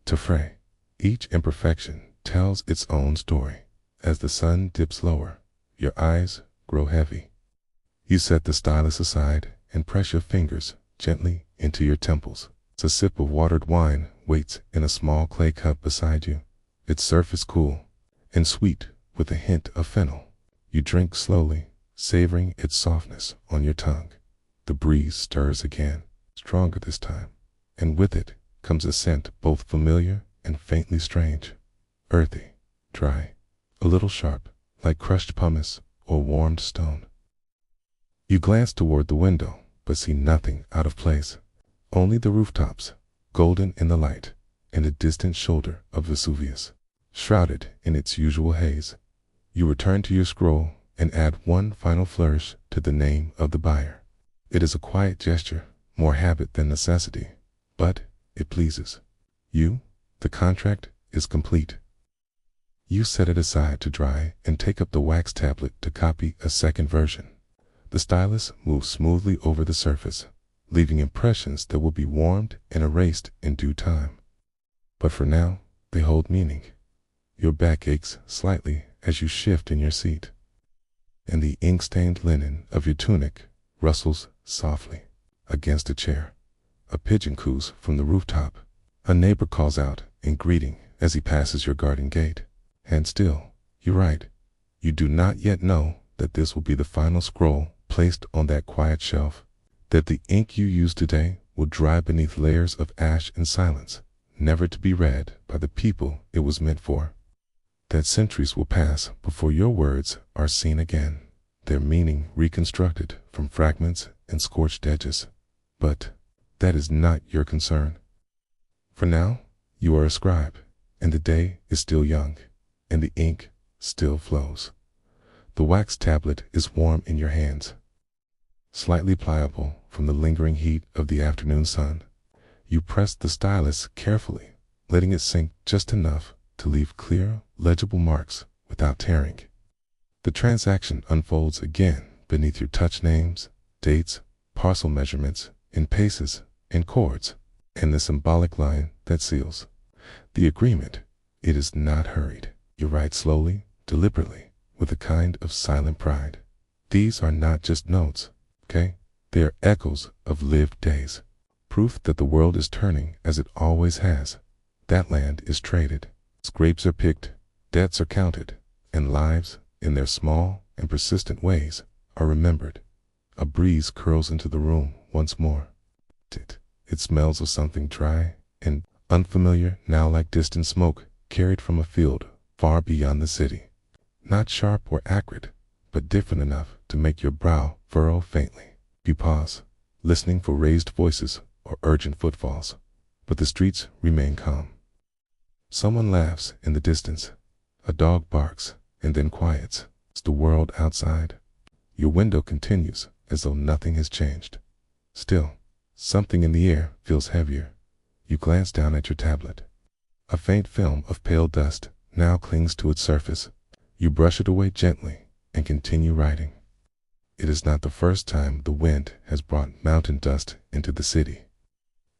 [SPEAKER 1] to fray. Each imperfection tells its own story. As the sun dips lower, your eyes grow heavy. You set the stylus aside and press your fingers gently into your temples. A sip of watered wine waits in a small clay cup beside you, its surface cool and sweet with a hint of fennel. You drink slowly, savoring its softness on your tongue. The breeze stirs again, stronger this time, and with it comes a scent both familiar and faintly strange. Earthy, dry, a little sharp, like crushed pumice or warmed stone. You glance toward the window, but see nothing out of place. Only the rooftops, golden in the light, and a distant shoulder of Vesuvius, shrouded in its usual haze. You return to your scroll and add one final flourish to the name of the buyer. It is a quiet gesture, more habit than necessity, but it pleases. You, the contract is complete. You set it aside to dry and take up the wax tablet to copy a second version. The stylus moves smoothly over the surface, leaving impressions that will be warmed and erased in due time. But for now, they hold meaning. Your back aches slightly as you shift in your seat, and the ink-stained linen of your tunic rustles softly against a chair. A pigeon coos from the rooftop. A neighbor calls out in greeting as he passes your garden gate. And still, you write. You do not yet know that this will be the final scroll placed on that quiet shelf, that the ink you use today will dry beneath layers of ash and silence, never to be read by the people it was meant for. That centuries will pass before your words are seen again, their meaning reconstructed from fragments and scorched edges. But that is not your concern. For now, you are a scribe, and the day is still young, and the ink still flows. The wax tablet is warm in your hands, slightly pliable from the lingering heat of the afternoon sun. You press the stylus carefully, letting it sink just enough to leave clear, legible marks without tearing. The transaction unfolds again beneath your touch names, dates, parcel measurements, in paces and chords, and the symbolic line that seals the agreement. It is not hurried. You write slowly, deliberately, with a kind of silent pride. These are not just notes, okay? They are echoes of lived days, proof that the world is turning as it always has. That land is traded, scrapes are picked, debts are counted, and lives, in their small and persistent ways, are remembered. A breeze curls into the room once more. It smells of something dry and unfamiliar now, like distant smoke carried from a field far beyond the city. Not sharp or acrid, but different enough to make your brow furrow faintly. You pause, listening for raised voices or urgent footfalls, but the streets remain calm. Someone laughs in the distance. A dog barks and then quiets. It's the world outside. Your window continues as though nothing has changed. Still, something in the air feels heavier. You glance down at your tablet. A faint film of pale dust now clings to its surface. You brush it away gently and continue writing. It is not the first time the wind has brought mountain dust into the city.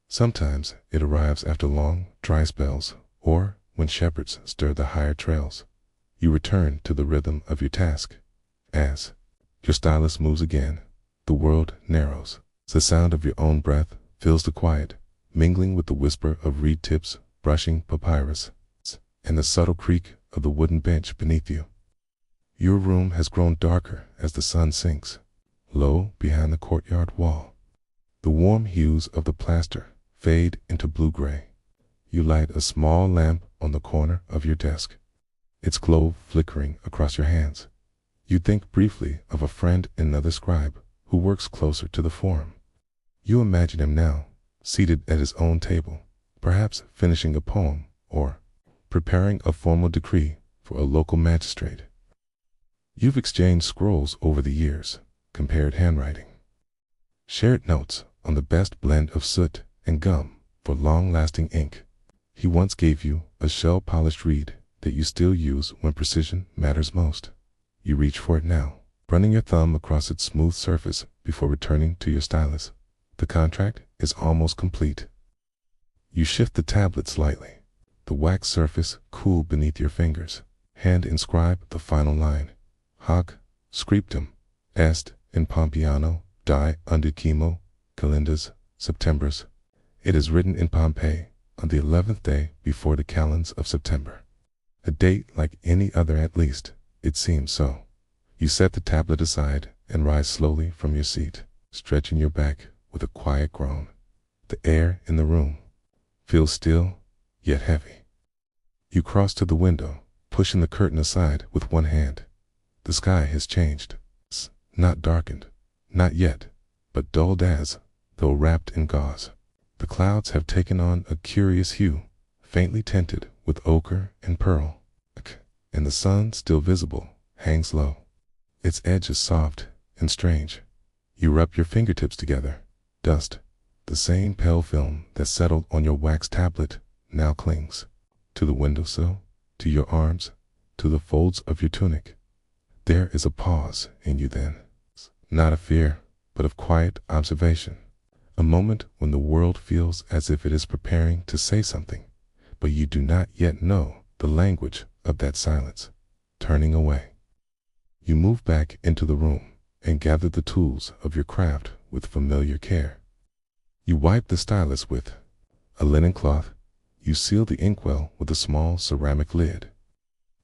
[SPEAKER 1] Sometimes it arrives after long, dry spells, or when shepherds stir the higher trails. You return to the rhythm of your task. As your stylus moves again, the world narrows. The sound of your own breath fills the quiet, mingling with the whisper of reed tips brushing papyrus, and the subtle creak of the wooden bench beneath you. Your room has grown darker as the sun sinks, low behind the courtyard wall. The warm hues of the plaster fade into blue-gray. You light a small lamp on the corner of your desk, its glow flickering across your hands. You think briefly of a friend, another scribe, who works closer to the forum. You imagine him now, seated at his own table, perhaps finishing a poem or preparing a formal decree for a local magistrate. You've exchanged scrolls over the years, compared handwriting, shared notes on the best blend of soot and gum for long-lasting ink. He once gave you a shell-polished reed that you still use when precision matters most. You reach for it now, running your thumb across its smooth surface before returning to your stylus. The contract is almost complete. You shift the tablet slightly. The wax surface cool beneath your fingers. Hand inscribe the final line. Hoc scriptum est in Pompeiano die undecimo calendas Septembers. It is written in Pompeii on the 11th day before the calends of September. A date like any other, at least it seems so. You set the tablet aside and rise slowly from your seat, stretching your back with a quiet groan. The air in the room feels still, yet heavy. You cross to the window, pushing the curtain aside with one hand. The sky has changed. It's not darkened, not yet, but dulled as though wrapped in gauze. The clouds have taken on a curious hue, faintly tinted with ochre and pearl, and the sun, still visible, hangs low. Its edge is soft and strange. You rub your fingertips together. Dust, the same pale film that settled on your wax tablet, now clings to the windowsill, to your arms, to the folds of your tunic. There is a pause in you then, not of fear, but of quiet observation. A moment when the world feels as if it is preparing to say something, but you do not yet know the language of that silence. Turning away, you move back into the room and gather the tools of your craft with familiar care. You wipe the stylus with a linen cloth. You seal the inkwell with a small ceramic lid.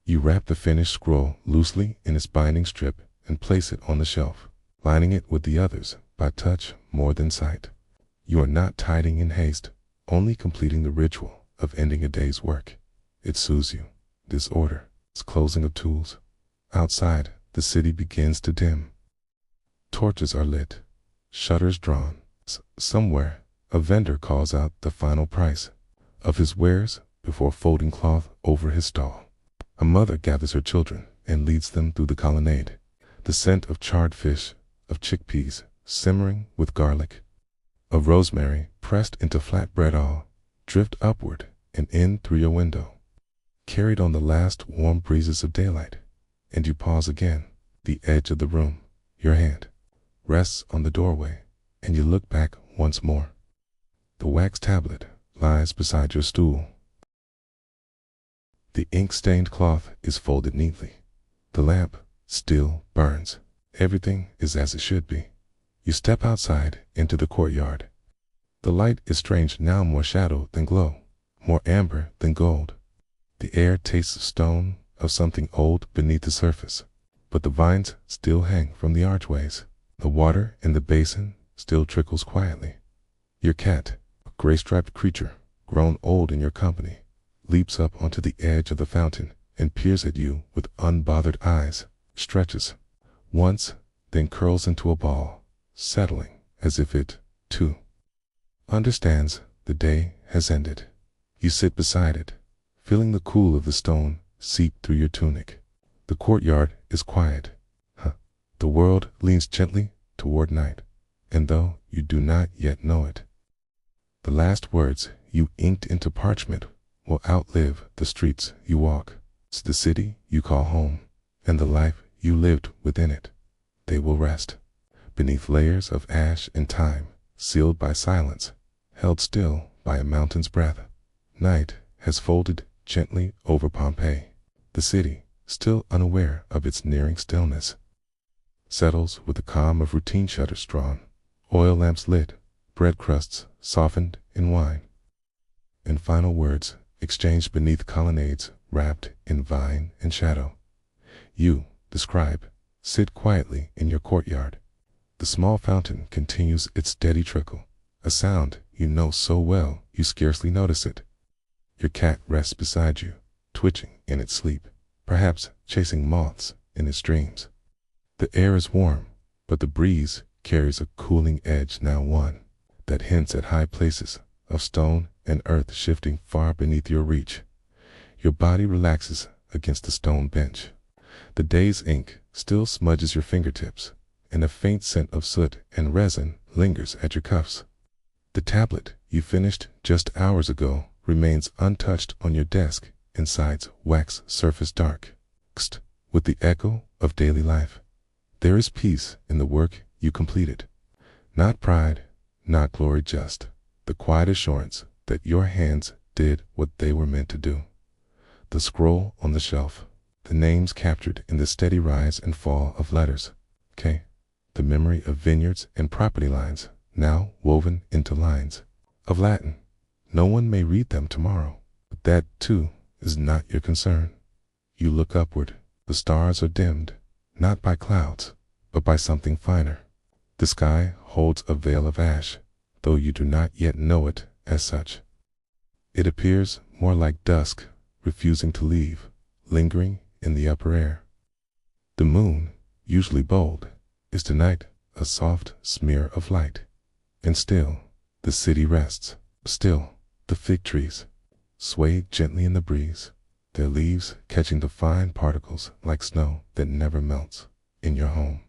[SPEAKER 1] You wrap the finished scroll loosely in its binding strip and place it on the shelf, lining it with the others by touch more than sight. You are not tidying in haste, only completing the ritual of ending a day's work. It soothes you, this order, this closing of tools. Outside, the city begins to dim. Torches are lit, shutters drawn. Somewhere, a vendor calls out the final price of his wares before folding cloth over his stall. A mother gathers her children and leads them through the colonnade. The scent of charred fish, of chickpeas simmering with garlic, of rosemary pressed into flatbread all drift upward and in through your window, carried on the last warm breezes of daylight. And you pause again. The edge of the room, your hand, rests on the doorway, and you look back once more. The wax tablet lies beside your stool. The ink-stained cloth is folded neatly. The lamp still burns. Everything is as it should be. You step outside into the courtyard. The light is strange now, more shadow than glow, more amber than gold. The air tastes of stone, of something old beneath the surface. But the vines still hang from the archways. The water in the basin still trickles quietly. Your cat, a gray-striped creature, grown old in your company, leaps up onto the edge of the fountain and peers at you with unbothered eyes, stretches once, then curls into a ball, settling as if it, too, understands the day has ended. You sit beside it, feeling the cool of the stone seep through your tunic. The courtyard is quiet. The world leans gently toward night, and though you do not yet know it, the last words you inked into parchment will outlive the streets you walk. It's the city you call home, and the life you lived within it. They will rest beneath layers of ash and time, sealed by silence, held still by a mountain's breath. Night has folded gently over Pompeii. The city, still unaware of its nearing stillness, settles with the calm of routine, shutters drawn, oil lamps lit, bread crusts softened in wine, and final words exchanged beneath colonnades wrapped in vine and shadow. You, the scribe, sit quietly in your courtyard. The small fountain continues its steady trickle, a sound you know so well you scarcely notice it. Your cat rests beside you, twitching in its sleep, perhaps chasing moths in its dreams. The air is warm, but the breeze carries a cooling edge, now one that hints at high places of stone and earth shifting far beneath your reach. Your body relaxes against the stone bench. The day's ink still smudges your fingertips, and a faint scent of soot and resin lingers at your cuffs. The tablet you finished just hours ago remains untouched on your desk, inside's wax surface dark, with the echo of daily life. There is peace in the work you completed. Not pride, not glory, just the quiet assurance that your hands did what they were meant to do. The scroll on the shelf, the names captured in the steady rise and fall of letters, the memory of vineyards and property lines, now woven into lines of Latin. No one may read them tomorrow, but that, too, is not your concern. You look upward. The stars are dimmed, not by clouds, but by something finer. The sky holds a veil of ash, though you do not yet know it as such. It appears more like dusk, refusing to leave, lingering in the upper air. The moon, usually bold, is tonight a soft smear of light. And still, the city rests. Still, the fig trees sway gently in the breeze, their leaves catching the fine particles like snow that never melts in your home.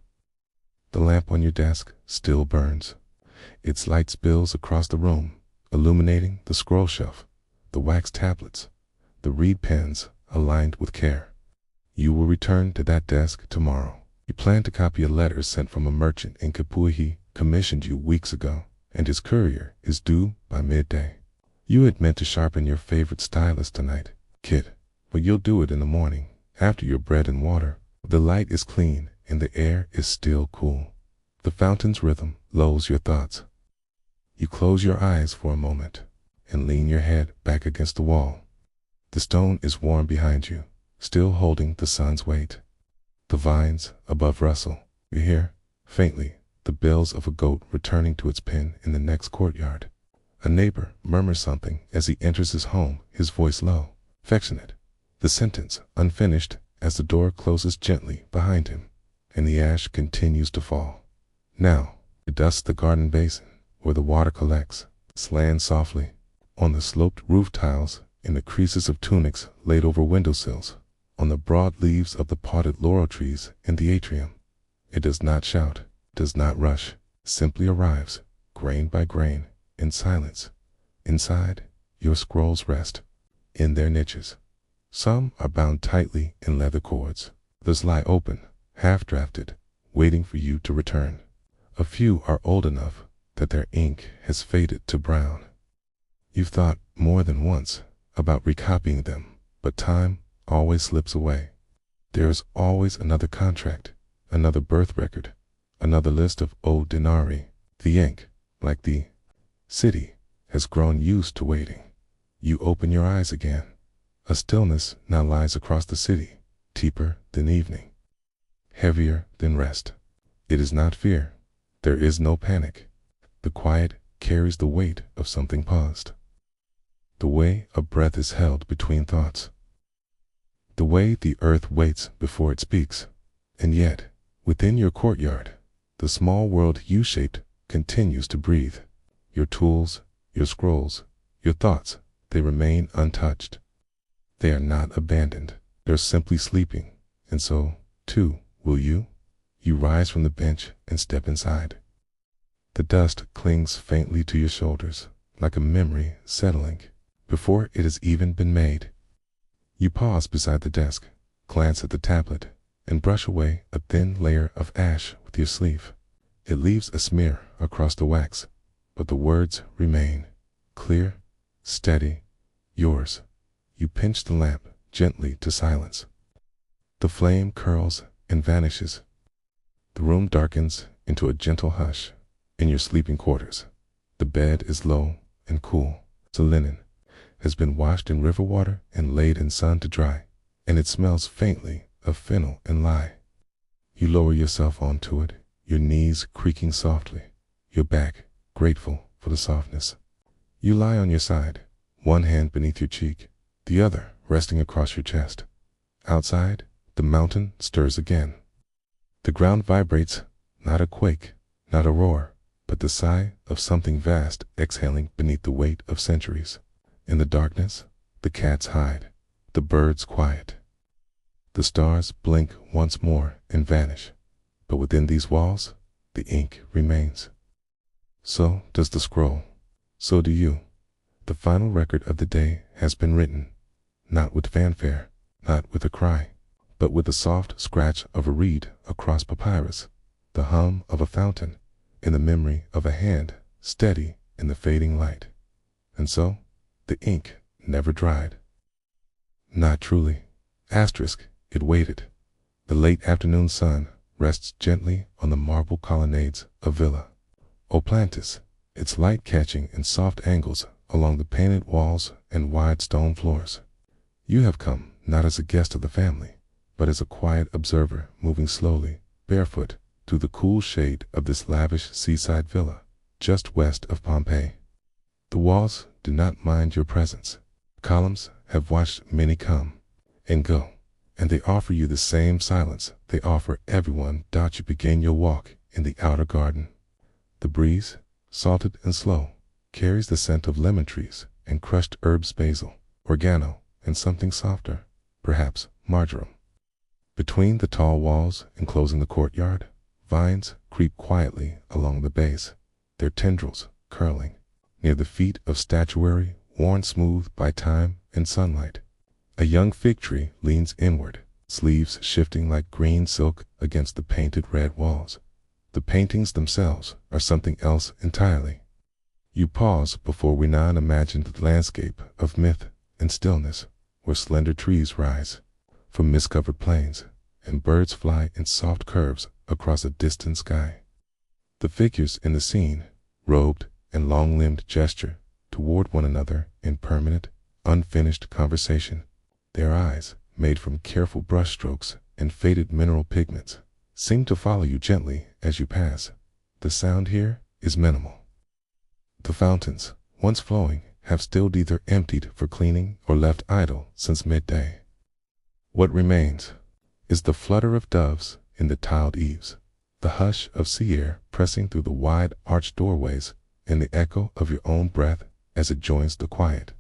[SPEAKER 1] The lamp on your desk still burns. Its light spills across the room, illuminating the scroll shelf, the wax tablets, the reed pens aligned with care. You will return to that desk tomorrow. You plan to copy a letter sent from a merchant in Capuhi commissioned you weeks ago, and his courier is due by midday. You had meant to sharpen your favorite stylus tonight, kid, but you'll do it in the morning, after your bread and water. The light is clean and the air is still cool. The fountain's rhythm lulls your thoughts. You close your eyes for a moment and lean your head back against the wall. The stone is warm behind you, still holding the sun's weight. The vines above rustle. You hear, faintly, the bells of a goat returning to its pen in the next courtyard. A neighbor murmurs something as he enters his home, his voice low, affectionate, the sentence unfinished as the door closes gently behind him, and the ash continues to fall. Now, it dusts the garden basin where the water collects, slants softly on the sloped roof tiles, in the creases of tunics laid over windowsills, on the broad leaves of the potted laurel trees in the atrium. It does not shout, does not rush, simply arrives, grain by grain, in silence. Inside, your scrolls rest, in their niches. Some are bound tightly in leather cords. Others lie open, half-drafted, waiting for you to return. A few are old enough that their ink has faded to brown. You've thought more than once about recopying them, but time always slips away. There is always another contract, another birth record, another list of old denarii. The ink, like the city, has grown used to waiting. You open your eyes again. A stillness now lies across the city, deeper than evening, heavier than rest. It is not fear. There is no panic. The quiet carries the weight of something paused. The way a breath is held between thoughts. The way the earth waits before it speaks. And yet, within your courtyard, the small world you shaped continues to breathe. Your tools, your scrolls, your thoughts, they remain untouched. They are not abandoned. They're simply sleeping. And so, too, will you? You rise from the bench and step inside. The dust clings faintly to your shoulders, like a memory settling before it has even been made. You pause beside the desk, glance at the tablet, and brush away a thin layer of ash with your sleeve. It leaves a smear across the wax, but the words remain, clear, steady, yours. You pinch the lamp gently to silence. The flame curls and vanishes. The room darkens into a gentle hush. In your sleeping quarters, the bed is low and cool. The linen has been washed in river water and laid in sun to dry, and it smells faintly of fennel and lye. You lower yourself onto it, your knees creaking softly, your back grateful for the softness. You lie on your side, one hand beneath your cheek, the other resting across your chest. Outside, the mountain stirs again. The ground vibrates, not a quake, not a roar, but the sigh of something vast exhaling beneath the weight of centuries. In the darkness, the cats hide, the birds quiet. The stars blink once more and vanish, but within these walls, the ink remains. So does the scroll. So do you. The final record of the day has been written, not with fanfare, not with a cry, but with the soft scratch of a reed across papyrus, the hum of a fountain, in the memory of a hand steady in the fading light. And so, the ink never dried. Not truly. Asterisk, it waited. The late afternoon sun rests gently on the marble colonnades of Villa Oplantis, its light catching in soft angles along the painted walls and wide stone floors. You have come not as a guest of the family, but as a quiet observer moving slowly, barefoot, through the cool shade of this lavish seaside villa, just west of Pompeii. The walls do not mind your presence. Columns have watched many come and go, and they offer you the same silence they offer everyone doubt you begin your walk in the outer garden. The breeze, salted and slow, carries the scent of lemon trees and crushed herbs, basil, oregano, and something softer, perhaps marjoram. Between the tall walls enclosing the courtyard, vines creep quietly along the base, their tendrils curling near the feet of statuary worn smooth by time and sunlight. A young fig tree leans inward, sleeves shifting like green silk against the painted red walls. The paintings themselves are something else entirely. You pause before Renan imagined the landscape of myth and stillness, where slender trees rise from mist-covered plains, and birds fly in soft curves across a distant sky. The figures in the scene, robed and long-limbed, gesture toward one another in permanent, unfinished conversation. Their eyes, made from careful brushstrokes and faded mineral pigments, seem to follow you gently as you pass. The sound here is minimal. The fountains, once flowing, have still either emptied for cleaning or left idle since midday. What remains is the flutter of doves in the tiled eaves, the hush of sea air pressing through the wide arched doorways, and the echo of your own breath as it joins the quiet.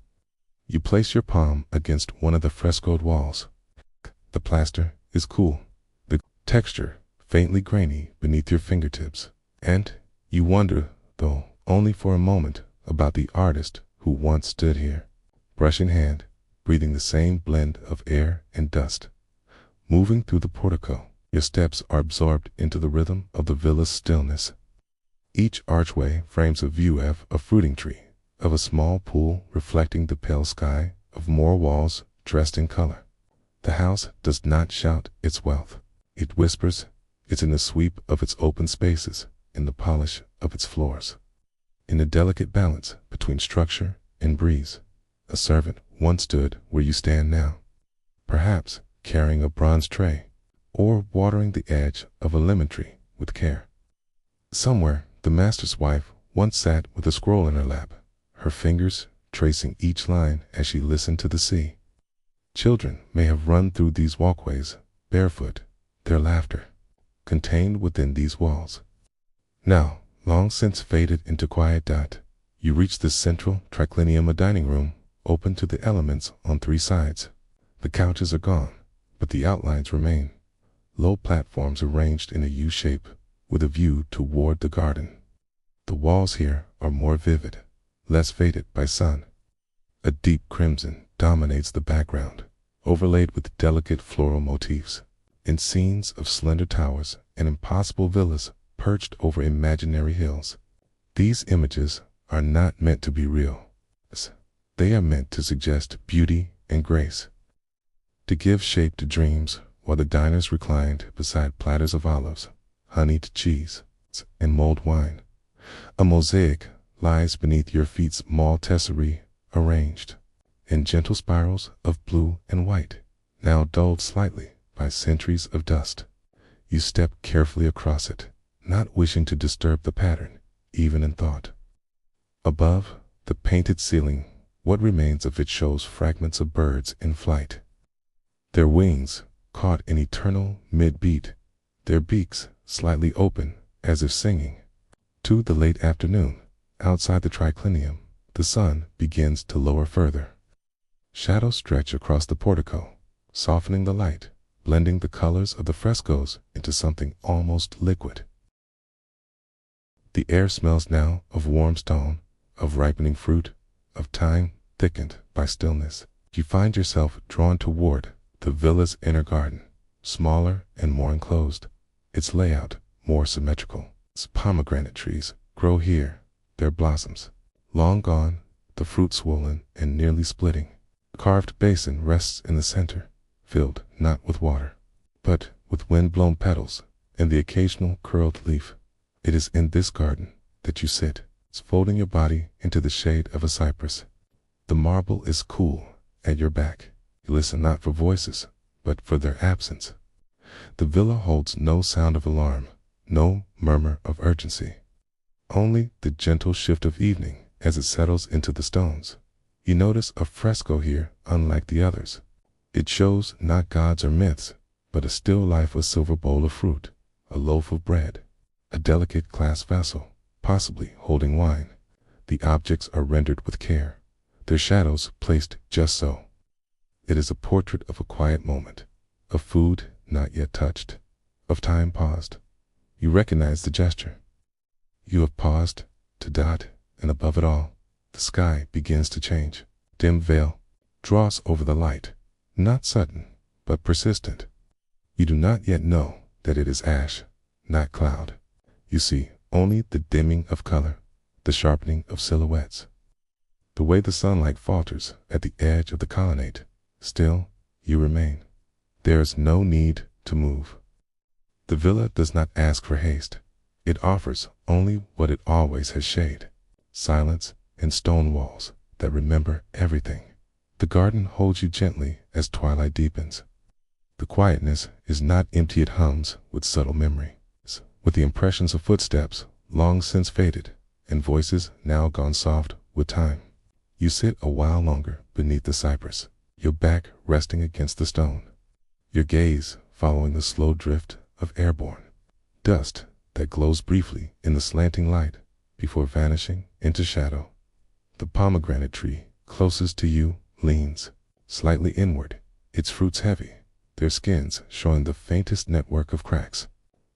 [SPEAKER 1] You place your palm against one of the frescoed walls. The plaster is cool, the texture faintly grainy beneath your fingertips, and you wonder, though only for a moment, about the artist who once stood here, brush in hand, breathing the same blend of air and dust. Moving through the portico, your steps are absorbed into the rhythm of the villa's stillness. Each archway frames a view of a fruiting tree, of a small pool reflecting the pale sky, of more walls dressed in color. The house does not shout its wealth. It whispers. It's in the sweep of its open spaces, in the polish of its floors, in the delicate balance between structure and breeze. A servant once stood where you stand now, perhaps carrying a bronze tray, or watering the edge of a lemon tree with care. Somewhere, the master's wife once sat with a scroll in her lap, her fingers tracing each line as she listened to the sea. Children may have run through these walkways, barefoot, their laughter contained within these walls. Now, long since faded into quiet, you reach the central triclinium, a dining room open to the elements on three sides. The couches are gone, but the outlines remain. Low platforms arranged in a U shape with a view toward the garden. The walls here are more vivid, less faded by sun. A deep crimson dominates the background, overlaid with delicate floral motifs, in scenes of slender towers and impossible villas perched over imaginary hills. These images are not meant to be real. They are meant to suggest beauty and grace, to give shape to dreams while the diners reclined beside platters of olives, honeyed cheese, and mulled wine. A mosaic lies beneath your feet's small tesserae, arranged in gentle spirals of blue and white, now dulled slightly by centuries of dust. You step carefully across it, not wishing to disturb the pattern, even in thought. Above the painted ceiling, what remains of it shows fragments of birds in flight, their wings caught in eternal mid-beat, their beaks slightly open as if singing. To the late afternoon, outside the triclinium, the sun begins to lower further. Shadows stretch across the portico, softening the light, blending the colors of the frescoes into something almost liquid. The air smells now of warm stone, of ripening fruit, of time thickened by stillness. You find yourself drawn toward the villa's inner garden, smaller and more enclosed, its layout more symmetrical. Its pomegranate trees grow here, their blossoms long gone, the fruit swollen and nearly splitting. A carved basin rests in the center, filled not with water, but with wind-blown petals and the occasional curled leaf. It is in this garden that you sit, folding your body into the shade of a cypress. The marble is cool at your back. You listen not for voices, but for their absence. The villa holds no sound of alarm, no murmur of urgency. Only the gentle shift of evening as it settles into the stones. You notice a fresco here unlike the others. It shows not gods or myths, but a still life, a silver bowl of fruit, a loaf of bread, a delicate glass vessel, possibly holding wine. The objects are rendered with care, their shadows placed just so. It is a portrait of a quiet moment, of food not yet touched, of time paused. You recognize the gesture. You have paused to dot, and above it all, the sky begins to change. Dim veil draws over the light, not sudden, but persistent. You do not yet know that it is ash, not cloud. You see only the dimming of color, the sharpening of silhouettes. The way the sunlight falters at the edge of the colonnade, still you remain. There is no need to move. The villa does not ask for haste. It offers only what it always has: shade, silence, and stone walls that remember everything. The garden holds you gently as twilight deepens. The quietness is not empty, it hums with subtle memory, with the impressions of footsteps long since faded and voices now gone soft with time. You sit a while longer beneath the cypress, your back resting against the stone, your gaze following the slow drift of airborne dust that glows briefly in the slanting light before vanishing into shadow. The pomegranate tree closest to you leans slightly inward, its fruits heavy, their skins showing the faintest network of cracks.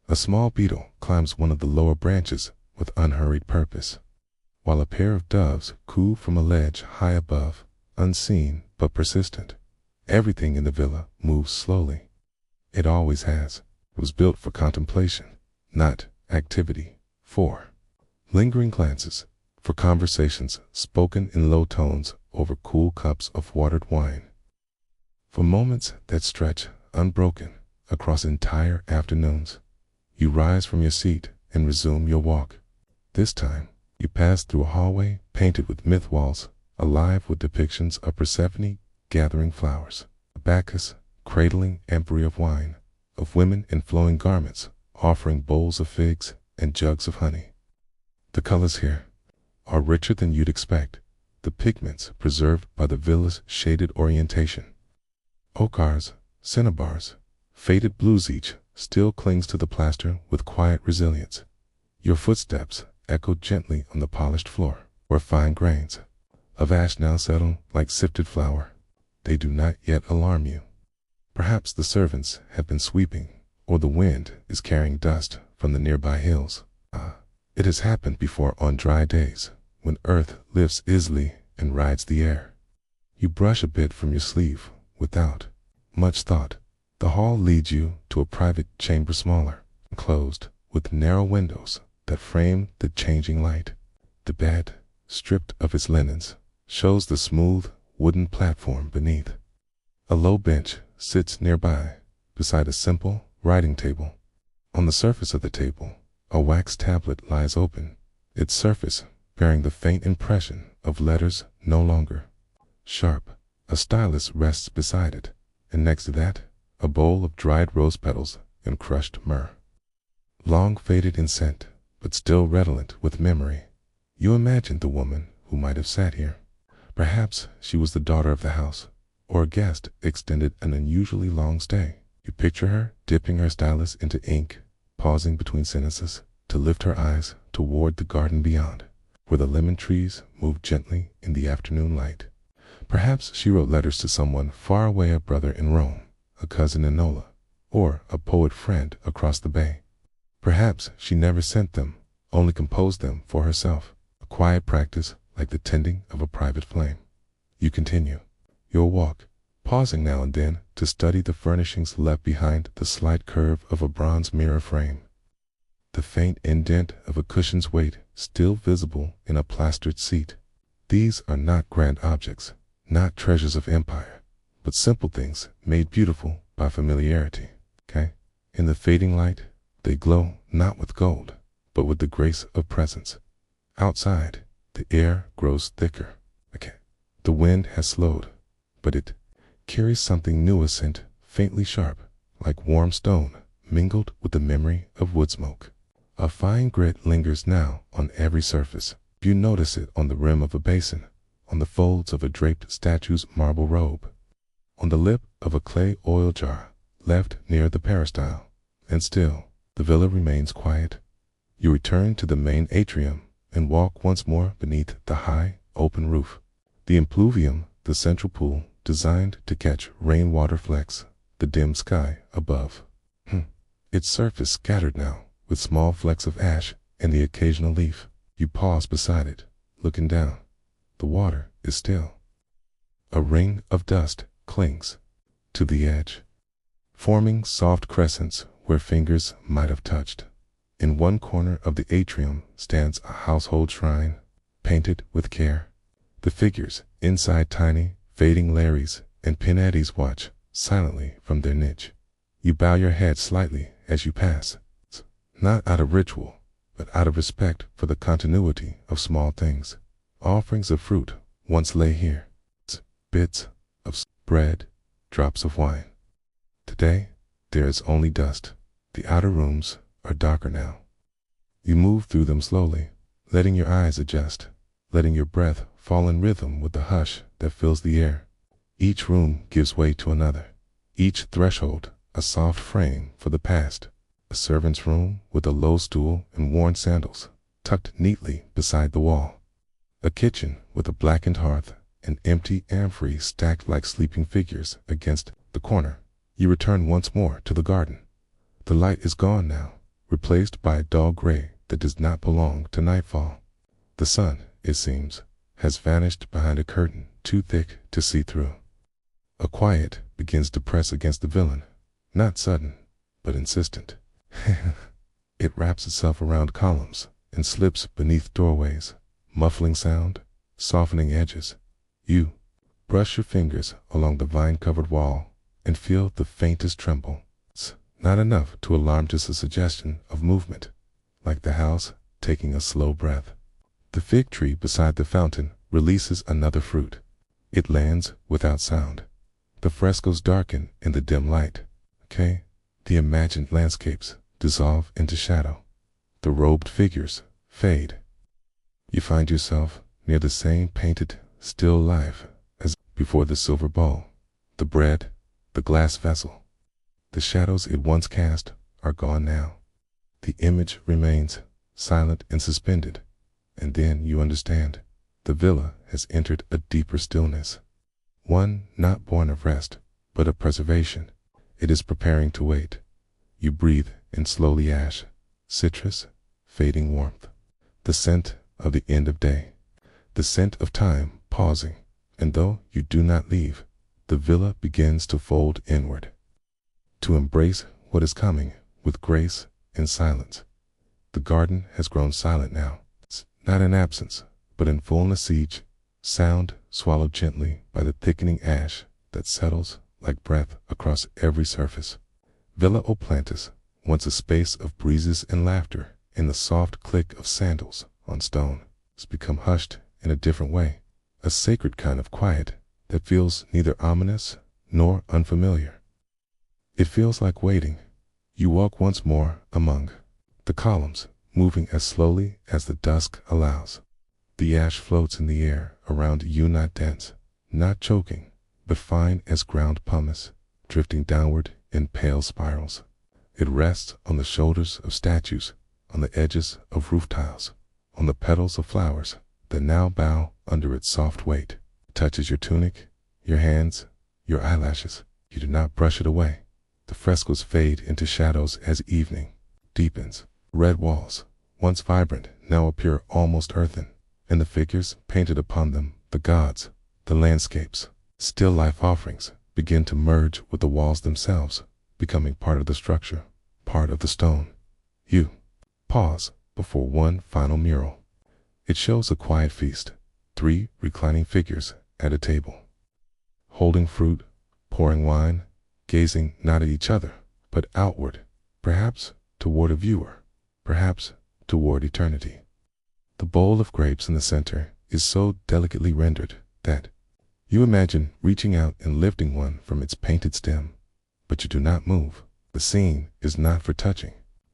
[SPEAKER 1] A small beetle climbs one of the lower branches with unhurried purpose, while a pair of doves coo from a ledge high above, unseen but persistent. Everything in the villa moves slowly. It always has. It was built for contemplation, not activity, for lingering glances, for conversations spoken in low tones over cool cups of watered wine, for moments that stretch unbroken across entire afternoons. You rise from your seat and resume your walk. This time, you pass through a hallway painted with myth walls, alive with depictions of Persephone gathering flowers, Bacchus cradling amphorae of wine, of women in flowing garments offering bowls of figs and jugs of honey. The colors here are richer than you'd expect, the pigments preserved by the villa's shaded orientation. Ochres, cinnabars, faded blues, each still clings to the plaster with quiet resilience. Your footsteps echo gently on the polished floor, where fine grains of ash now settle like sifted flour. They do not yet alarm you. Perhaps the servants have been sweeping, or the wind is carrying dust from the nearby hills. It has happened before on dry days, when earth lifts easily and rides the air. You brush a bit from your sleeve without much thought. The hall leads you to a private chamber, smaller, enclosed, with narrow windows that frame the changing light. The bed, stripped of its linens, shows the smooth wooden platform beneath. A low bench sits nearby, beside a simple writing table. On the surface of the table, a wax tablet lies open, its surface bearing the faint impression of letters no longer sharp. A stylus rests beside it, and next to that, a bowl of dried rose petals and crushed myrrh. Long faded in scent, but still redolent with memory. You imagine the woman who might have sat here. Perhaps she was the daughter of the house, or a guest extended an unusually long stay. You picture her dipping her stylus into ink, pausing between sentences to lift her eyes toward the garden beyond, where the lemon trees moved gently in the afternoon light. Perhaps she wrote letters to someone far away, a brother in Rome, a cousin in Nola, or a poet friend across the bay. Perhaps she never sent them, only composed them for herself, a quiet practice like the tending of a private flame. You continue your walk, pausing now and then to study the furnishings left behind the slight curve of a bronze mirror frame. The faint indent of a cushion's weight still visible in a plastered seat. These are not grand objects, not treasures of empire, but simple things made beautiful by familiarity. Okay? In the fading light, they glow not with gold, but with the grace of presence. Outside, the air grows thicker. Okay? The wind has slowed, but it carries something new, a scent faintly sharp, like warm stone mingled with the memory of wood smoke. A fine grit lingers now on every surface. You notice it on the rim of a basin, on the folds of a draped statue's marble robe, on the lip of a clay oil jar left near the peristyle. And still, the villa remains quiet. You return to the main atrium and walk once more beneath the high, open roof. The impluvium, the central pool, designed to catch rainwater flecks, the dim sky above. Its surface scattered now, with small flecks of ash and the occasional leaf. You pause beside it, looking down. The water is still. A ring of dust clings to the edge, forming soft crescents where fingers might have touched. In one corner of the atrium stands a household shrine, painted with care. The figures inside tiny, fading Larrys and Pinettis watch silently from their niche. You bow your head slightly as you pass, not out of ritual, but out of respect for the continuity of small things. Offerings of fruit once lay here, bits of bread, drops of wine. Today, there is only dust. The outer rooms are darker now. You move through them slowly, letting your eyes adjust, letting your breath fall in rhythm with the hush that fills the air. Each room gives way to another, each threshold a soft frame for the past. A servant's room with a low stool and worn sandals tucked neatly beside the wall. A kitchen with a blackened hearth and empty amphory stacked like sleeping figures against the corner. You return once more to the garden. The light is gone now, replaced by a dull gray that does not belong to nightfall. The sun, it seems, has vanished behind a curtain too thick to see through. A quiet begins to press against the villain, not sudden, but insistent. It wraps itself around columns and slips beneath doorways, muffling sound, softening edges. You brush your fingers along the vine-covered wall and feel the faintest tremble. It's not enough to alarm, just a suggestion of movement, like the house taking a slow breath. The fig tree beside the fountain releases another fruit. It lands without sound. The frescoes darken in the dim light. Okay? The imagined landscapes dissolve into shadow. The robed figures fade. You find yourself near the same painted, still life as before. The silver bowl, the bread, the glass vessel. The shadows it once cast are gone now. The image remains silent and suspended, and then you understand. The villa has entered a deeper stillness, one not born of rest, but of preservation. It is preparing to wait. You breathe in slowly ash, citrus, fading warmth. The scent of the end of day. The scent of time pausing. And though you do not leave, the villa begins to fold inward, to embrace what is coming with grace and silence. The garden has grown silent now, not in absence, but in fullness. Each sound swallowed gently by the thickening ash that settles like breath across every surface. Villa Oplantis, once a space of breezes and laughter and the soft click of sandals on stone, has become hushed in a different way, a sacred kind of quiet that feels neither ominous nor unfamiliar. It feels like waiting. You walk once more among the columns, moving as slowly as the dusk allows. The ash floats in the air around you, not dense, not choking, but fine as ground pumice, drifting downward in pale spirals. It rests on the shoulders of statues, on the edges of roof tiles, on the petals of flowers that now bow under its soft weight. It touches your tunic, your hands, your eyelashes. You do not brush it away. The frescoes fade into shadows as evening deepens. Red walls, once vibrant, now appear almost earthen, and the figures painted upon them, the gods, the landscapes, still life offerings, begin to merge with the walls themselves, becoming part of the structure, part of the stone. You pause before one final mural. It shows a quiet feast, 3 reclining figures at a table, holding fruit, pouring wine, gazing not at each other, but outward, perhaps toward a viewer, perhaps toward eternity. The bowl of grapes in the center is so delicately rendered that you imagine reaching out and lifting one from its painted stem, but you do not move. The scene is not for touching.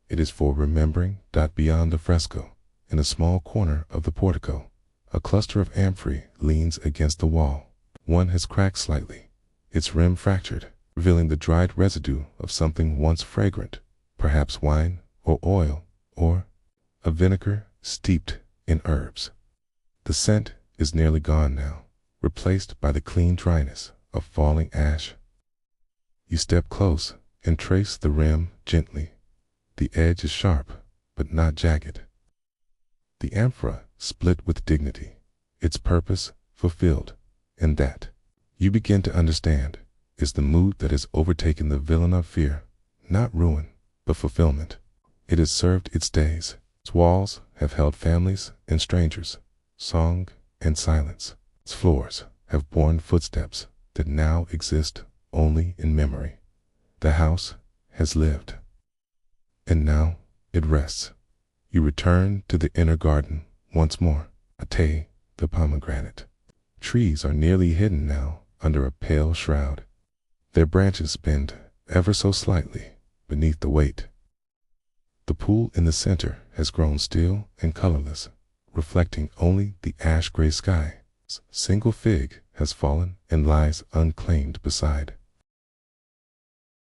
[SPEAKER 1] It is for remembering. Beyond the fresco, in a small corner of the portico, a cluster of amphorae leans against the wall. One has cracked slightly, its rim fractured, revealing the dried residue of something once fragrant, perhaps wine or oil or a vinegar steeped in herbs. The scent is nearly gone now, replaced by the clean dryness of falling ash. You step close and trace the rim gently. The edge is sharp, but not jagged. The amphora split with dignity, its purpose fulfilled, and that, you begin to understand, is the mood that has overtaken the villain of fear, not ruin, but fulfillment. It has served its days. Its walls have held families and strangers, song and silence. Its floors have borne footsteps that now exist only in memory. The house has lived. And now it rests. You return to the inner garden once more. Ate, the pomegranate. Trees are nearly hidden now under a pale shroud. Their branches bend ever so slightly beneath the weight. The pool in the center has grown still and colorless, reflecting only the ash-gray sky. A single fig has fallen and lies unclaimed beside.